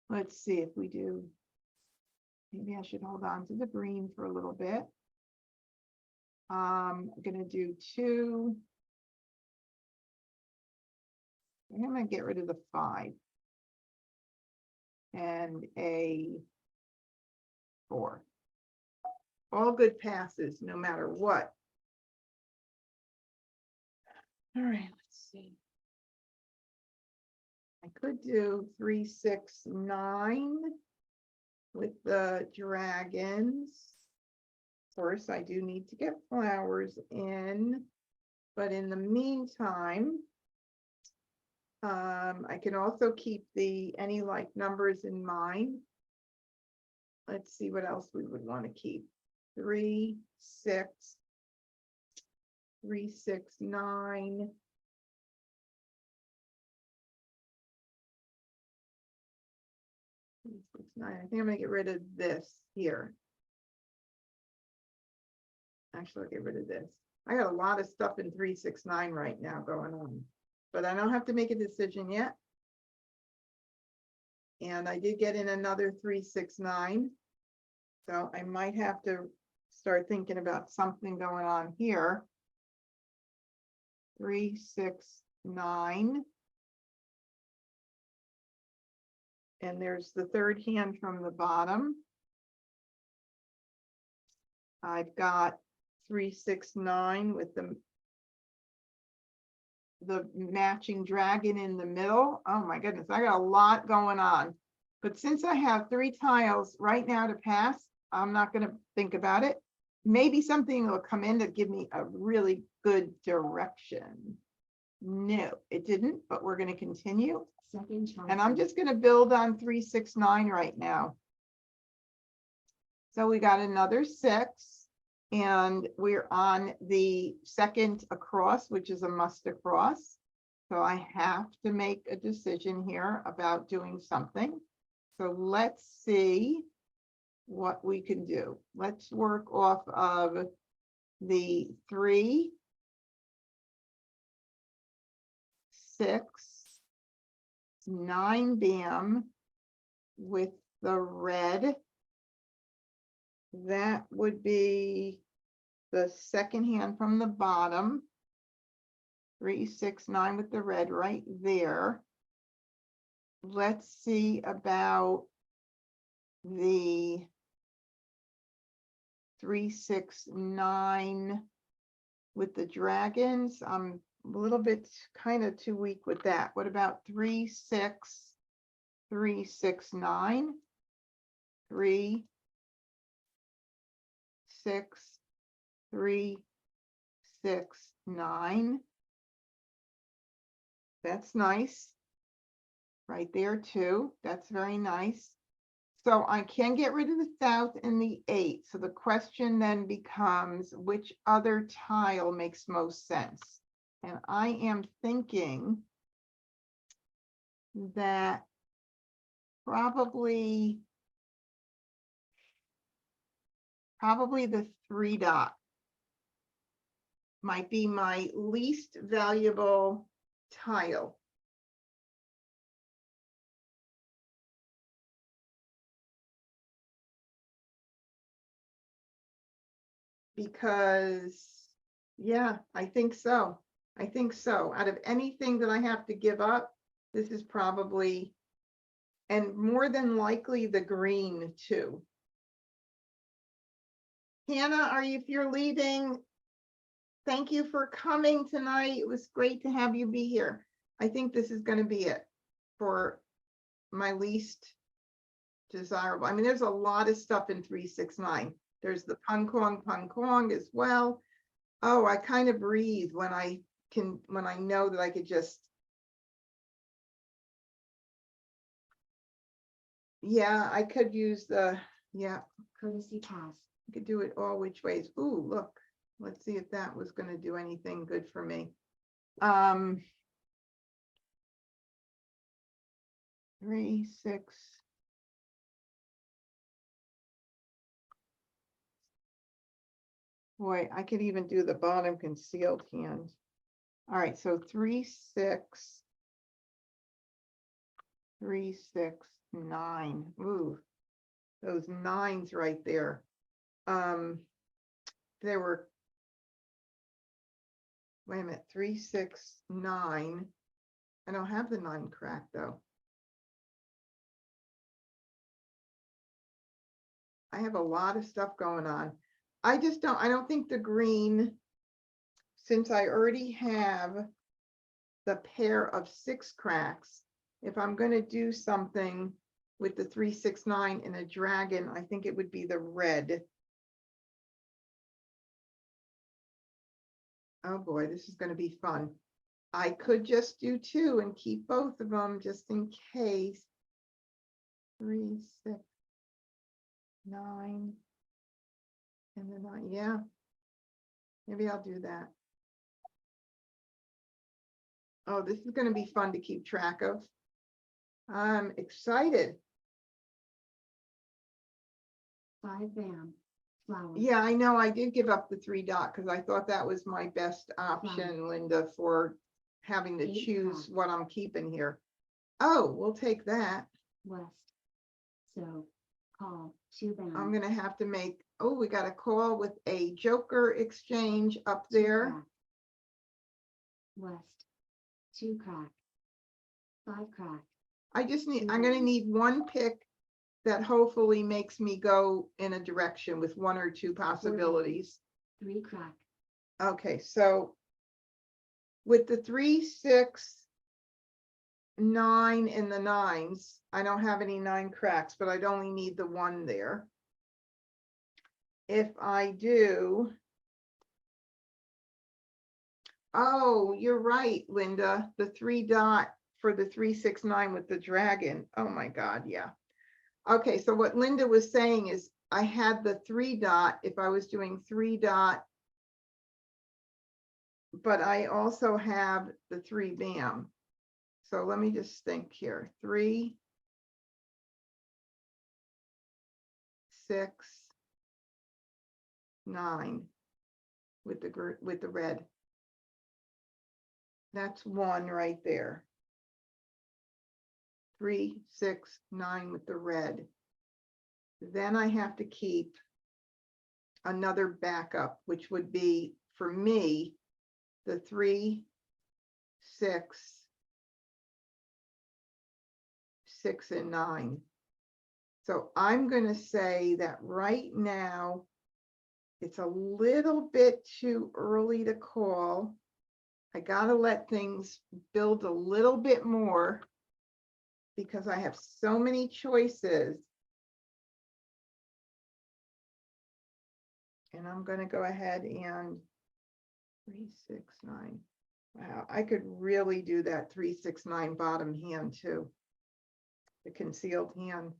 let's see if we do, maybe I should hold on to the green for a little bit. I'm going to do 2. I'm going to get rid of the 5 and a 4. All good passes, no matter what. All right, let's see. I could do 3, 6, 9 with the dragons. Of course, I do need to get flowers in, but in the meantime, I can also keep any like numbers in mind. Let's see what else we would want to keep. 3, 6, 3, 6, 9. I think I'm gonna get rid of this here. Actually, I'll get rid of this. I got a lot of stuff in 3, 6, 9 right now going on, but I don't have to make a decision yet. And I did get in another 3, 6, 9. So I might have to start thinking about something going on here. 3, 6, 9. And there's the third hand from the bottom. I've got 3, 6, 9 with the matching dragon in the middle. Oh my goodness, I got a lot going on. But since I have 3 tiles right now to pass, I'm not going to think about it. Maybe something will come in to give me a really good direction. No, it didn't, but we're going to continue. Second Charleston. And I'm just going to build on 3, 6, 9 right now. So we got another 6. And we're on the second across, which is a must across. So I have to make a decision here about doing something. So let's see what we can do. Let's work off of the 3, 6, 9 bam with the red. That would be the second hand from the bottom. 3, 6, 9 with the red right there. Let's see about the 3, 6, 9 with the dragons. I'm a little bit kind of too weak with that. What about 3, 6, 3, 6, 9, 3, 6, 3, 6, 9. That's nice. Right there too. That's very nice. So I can get rid of the south and the 8. So the question then becomes, which other tile makes most sense? And I am thinking that probably the 3 dot might be my least valuable tile. Because, yeah, I think so. I think so. Out of anything that I have to give up, this is probably, and more than likely the green too. Hannah, if you're leaving, thank you for coming tonight. It was great to have you be here. I think this is going to be it for my least desirable. I mean, there's a lot of stuff in 369. There's the pung kong as well. Oh, I kind of breathe when I know that I could just, yeah, I could use the, yeah, Courtesy pass. I could do it all which ways. Ooh, look, let's see if that was going to do anything good for me. 3, 6. Boy, I could even do the bottom concealed hand. All right, so 3, 6, 3, 6, 9. Ooh, those 9s right there. There were, wait a minute, 3, 6, 9. I don't have the 9 crack though. I have a lot of stuff going on. I don't think the green, since I already have the pair of 6 cracks, if I'm going to do something with the 3, 6, 9 and a dragon, I think it would be the red. Oh boy, this is going to be fun. I could just do 2 and keep both of them just in case. 3, 6, 9. And then yeah, maybe I'll do that. Oh, this is going to be fun to keep track of. I'm excited. 5 bam. Flowers. Yeah, I know. I did give up the 3 dot because I thought that was my best option, Linda, for having to 8 choose cracks. what I'm keeping here. Oh, we'll take that. West. So call 2 bam. I'm going to have to make, oh, we got a call with a joker exchange up there. Crack. West. 2 crack. 5 crack. I'm going to need one pick that hopefully makes me go in a direction with 1 or 2 possibilities. 3 crack. Okay, so with the 3, 6, 9 and the 9s, I don't have any 9 cracks, but I'd only need the 1 there. If I do, oh, you're right, Linda, the 3 dot for the 3, 6, 9 with the dragon. Oh my God, yeah. Okay, so what Linda was saying is I had the 3 dot if I was doing 3 dot, but I also have the 3 bam. So let me just think here. 3, 6, 9 with the red. That's 1 right there. 3, 6, 9 with the red. Then I have to keep another backup, which would be for me the 3, 6, 6 and 9. So I'm going to say that right now it's a little bit too early to call. I got to let things build a little bit more because I have so many choices. And I'm going to go ahead and 3, 6, 9. Wow, I could really do that 3, 6, 9 bottom hand too. The concealed hand.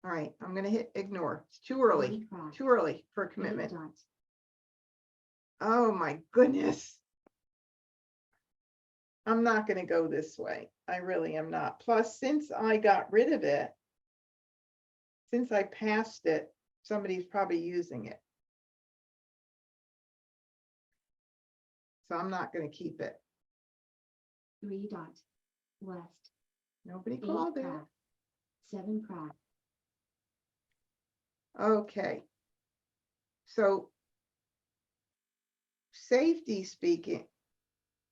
All right, I'm gonna hit ignore. It's too early, too early for a commitment. Dots. Oh my goodness. I'm not gonna go this way. I really am not. Plus, since I got rid of it, since I passed it, somebody's probably using it. So I'm not gonna keep it. 3 dots. West. Nobody 8 called it. crack. 7 crack. Okay. So safety speaking,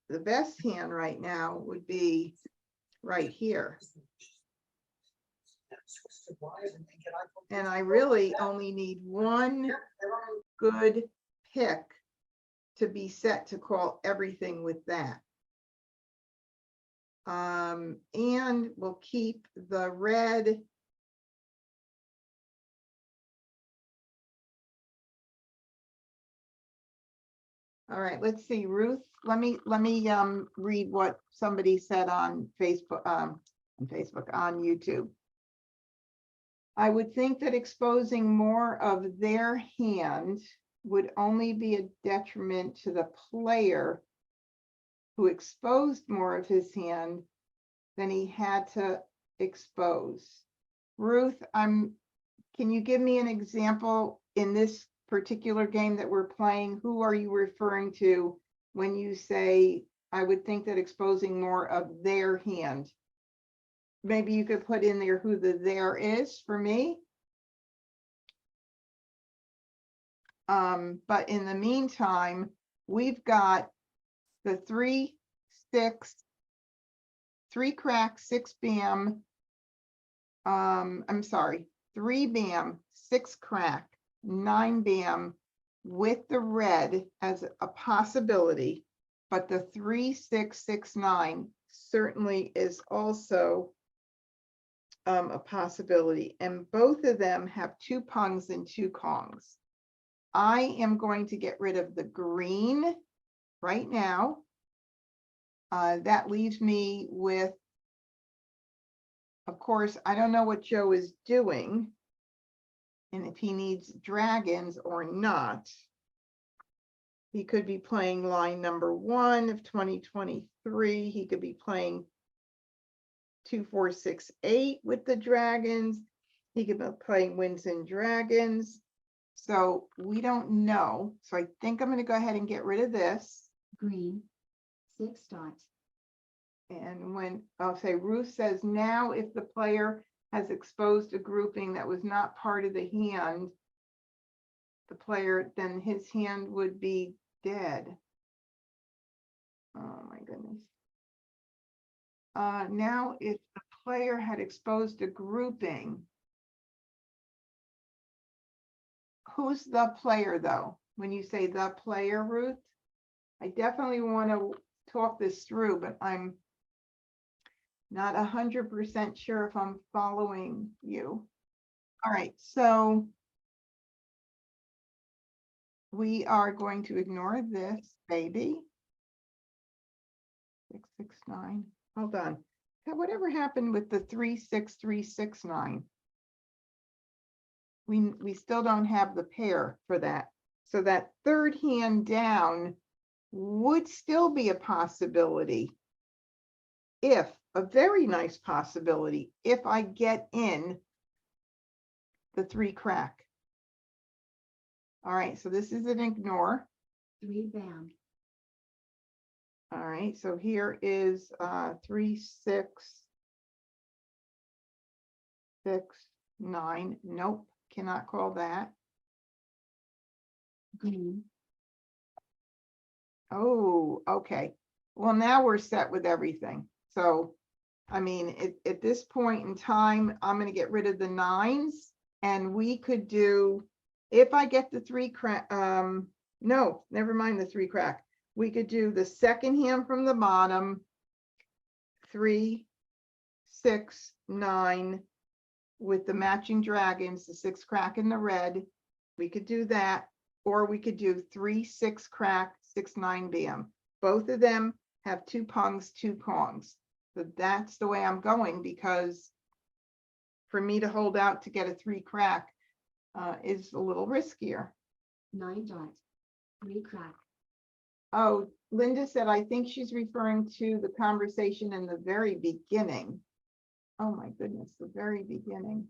the best hand right now would be right here. And I really only need one good pick to be set to call everything with that. And we'll keep the red. All right, let's see, Ruth, let me read what somebody said on Facebook, on YouTube. I would think that exposing more of their hand would only be a detriment to the player who exposed more of his hand than he had to expose. Ruth, can you give me an example in this particular game that we're playing? Who are you referring to when you say, I would think that exposing more of their hand? Maybe you could put in there who the there is for me. But in the meantime, we've got the 3, 6, 3 crack, 6 bam. I'm sorry, 3 bam, 6 crack, 9 bam with the red as a possibility, but the 3, 6, 6, 9 certainly is also a possibility, and both of them have 2 pungs and 2 kongs. I am going to get rid of the green right now. That leaves me with, of course, I don't know what Joe is doing and if he needs dragons or not. He could be playing line number 1 of 2023. He could be playing 2, 4, 6, 8 with the dragons. He could be playing Winds and Dragons. So we don't know. So I think I'm going to go ahead and get rid of this. Green. 6 dots. And when I'll say Ruth says now, if the player has exposed a grouping that was not part of the hand, the player, then his hand would be dead. Oh my goodness. Now, if the player had exposed a grouping, who's the player though? When you say the player, Ruth, I definitely want to talk this through, but I'm not 100% sure if I'm following you. All right, so we are going to ignore this baby. 6, 6, 9. Hold on. Whatever happened with the 3, 6, 3, 6, 9? We still don't have the pair for that. So that third hand down would still be a possibility. If, a very nice possibility, if I get in the 3 crack. All right, so this is an ignore. 3 bam. All right, so here is 3, 6, 6, 9. Nope, cannot call that. Green. Oh, okay. Well, now we're set with everything. So, I mean, at this point in time, I'm going to get rid of the 9s, and we could do, if I get the 3 crack, no, never mind the 3 crack. We could do the second hand from the bottom, 3, 6, 9, with the matching dragons, the 6 crack in the red. We could do that, or we could do 3, 6 crack, 6, 9 bam. Both of them have 2 pungs, 2 kongs. So that's the way I'm going, because for me to hold out to get a 3 crack is a little riskier. 9 dots. 3 crack. Oh, Linda said, I think she's referring to the conversation in the very beginning. Oh my goodness, the very beginning.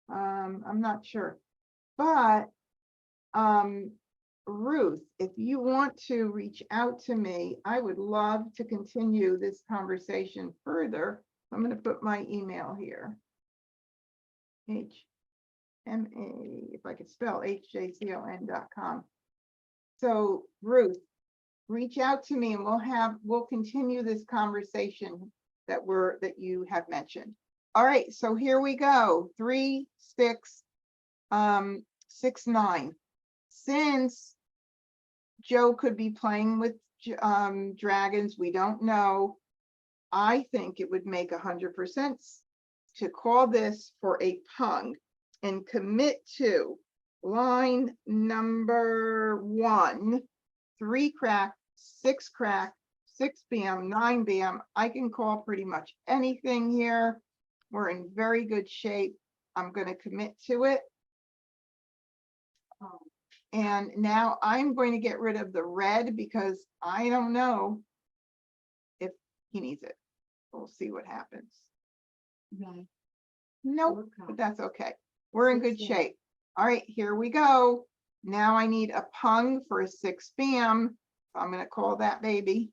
I'm not sure, but Ruth, if you want to reach out to me, I would love to continue this conversation further. I'm going to put my email here. HMA, if I could spell HJCON.com. So Ruth, reach out to me and we'll continue this conversation that you have mentioned. All right, so here we go. 3, 6, 6, 9. Since Joe could be playing with dragons, we don't know. I think it would make 100% to call this for a pung and commit to line number 1, 3 crack, 6 crack, 6 bam, 9 bam. I can call pretty much anything here. We're in very good shape. I'm going to commit to it. And now I'm going to get rid of the red because I don't know if he needs it. We'll see what happens. Red. Nope, 4 but crack. that's okay. We're in good 6 bam. shape. All right, here we go. Now I need a pung for a 6 bam. I'm going to call that baby.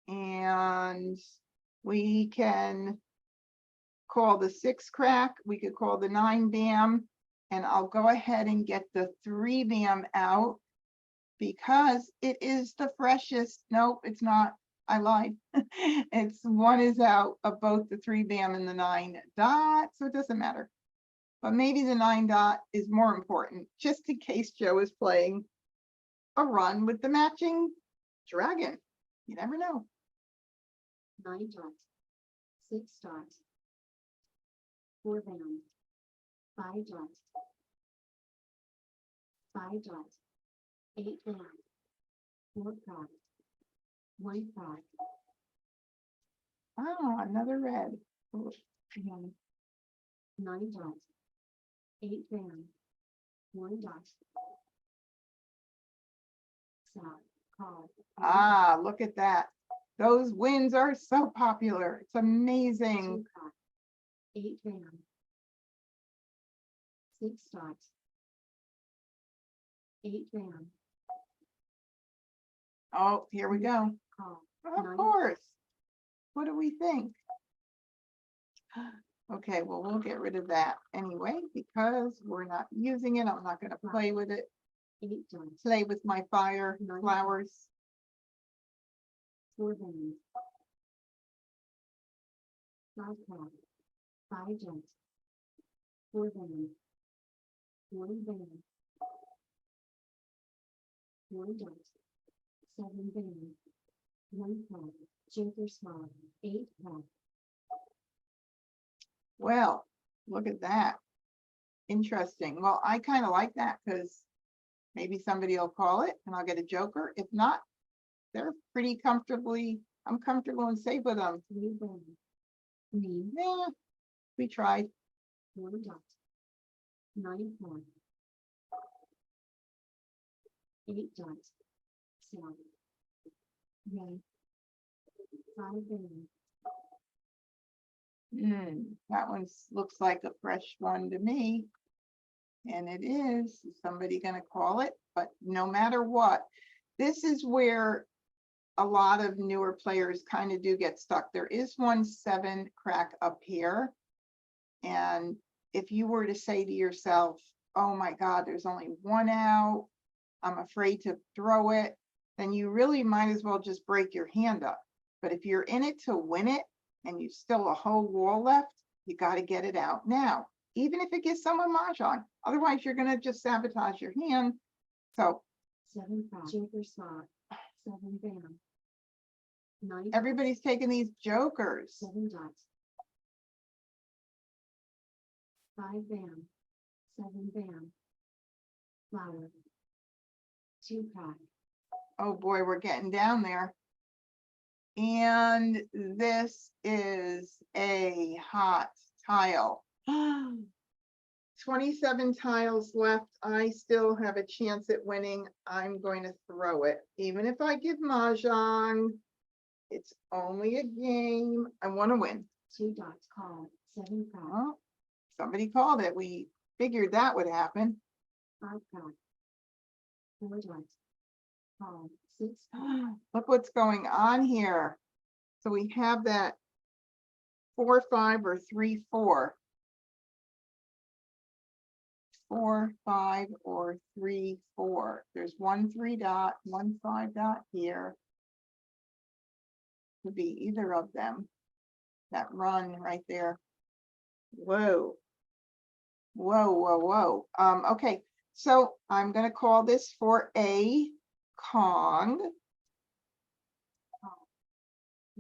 And we can call the 6 crack. We could call the 9 bam. And I'll go ahead and get the 3 bam out because it is the freshest. Nope, it's not. I lied. It's 1 is out of both the 3 bam and the 9 dot, so it doesn't matter. But maybe the 9 dot is more important, just in case Joe is playing a run with the matching dragon. You never know. 9 dots. 6 dots. 4 bam. 5 dots. 5 dots. 8 bam. 4 crack. 1 crack. Oh, another red. Ooh, Red. 9 dots. 8 bam. 1 dot. South. Call. Ah, look at that. Those wins are so popular. It's 2 amazing. crack. 8 bam. 6 dots. 8 bam. Oh, here we go. Call. Of 9 course. What do we think? Okay, well, we'll get rid of that anyway because we're not using it. I'm not going to play with it. 8 dots. Play with my fire flowers. 4 bam. 5 crack. 5 dots. 4 bam. 1 bam. 1 dot. 7 bam. 1 crack. Joker small. 8 crack. Well, look at that. Interesting. Well, I kind of like that because maybe somebody will call it and I'll get a joker. If not, they're pretty comfortably, I'm comfortable and safe with them. 3 bam. Green. Yeah, we tried. 1 dot. 9 crack. 8 dots. South. Red. 5 bam. That one looks like a fresh one to me. And it is. Is somebody going to call it? But no matter what, this is where a lot of newer players kind of do get stuck. There is 1 7 crack up here. And if you were to say to yourself, oh my God, there's only 1 out, I'm afraid to throw it, then you really might as well just break your hand up. But if you're in it to win it and you still a whole wall left, you got to get it out now, even if it gets someone Mahjong. Otherwise, you're going to just sabotage your hand. So 7 crack. Joker small. 7 bam. 9 dots. everybody's taking these jokers. 7 dots. 5 bam. 7 bam. Flower. 2 crack. Oh boy, we're getting down there. And this is a hot tile. 27 tiles left. I still have a chance at winning. I'm going to throw it. Even if I give Mahjong, it's only a game. I want to win. 2 dots call, 7 crack, Oh, somebody called it. We figured that would happen. 5 crack, 4 dots call, 6 crack, Look what's going on here. So we have that 4, 5, or 3, 4. 4, 5, or 3, 4. There's 1 3 dot, 1 5 dot here. Could be either of them. That run right there. Whoa. Whoa, whoa, whoa. Okay, so I'm gonna call this for a Kong.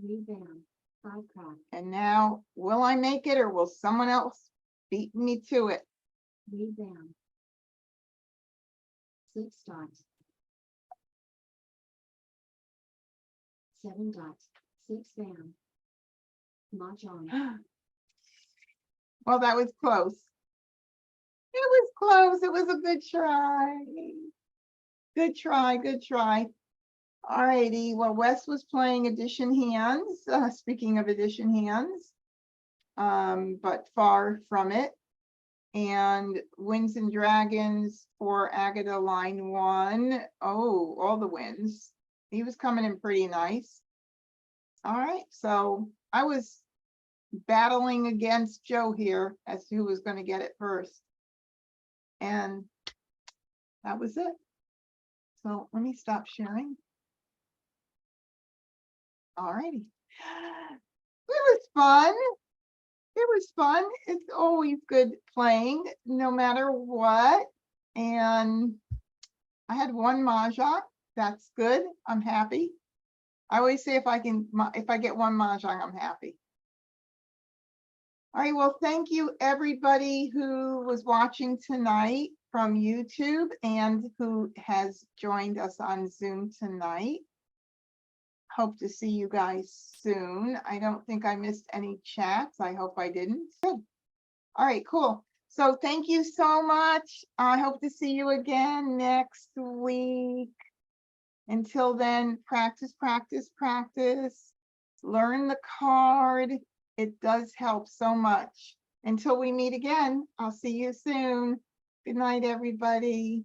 3 bam, 5 crack, And now, will I make it or will someone else beat me to it? 3 bam, 6 dots, 7 dots, 6 bam, Mahjong, Well, that was close. It was close. It was a good try. Good try, good try. All righty. Well, Wes was playing addition hands. Speaking of addition hands, but far from it. And Winds and Dragons for Agatha line 1. Oh, all the wins. He was coming in pretty nice. All right, so I was battling against Joe here as to who was going to get it first. And that was it. So let me stop sharing. All righty. It was fun. It was fun. It's always good playing no matter what. And I had 1 Mahjong. That's good. I'm happy. I always say if I get 1 Mahjong, I'm happy. All right, well, thank you everybody who was watching tonight from YouTube and who has joined us on Zoom tonight. Hope to see you guys soon. I don't think I missed any chats. I hope I didn't. Good. All right, cool. So thank you so much. I hope to see you again next week. Until then, practice, practice, practice. Learn the card. It does help so much. Until we meet again, I'll see you soon. Good night, everybody.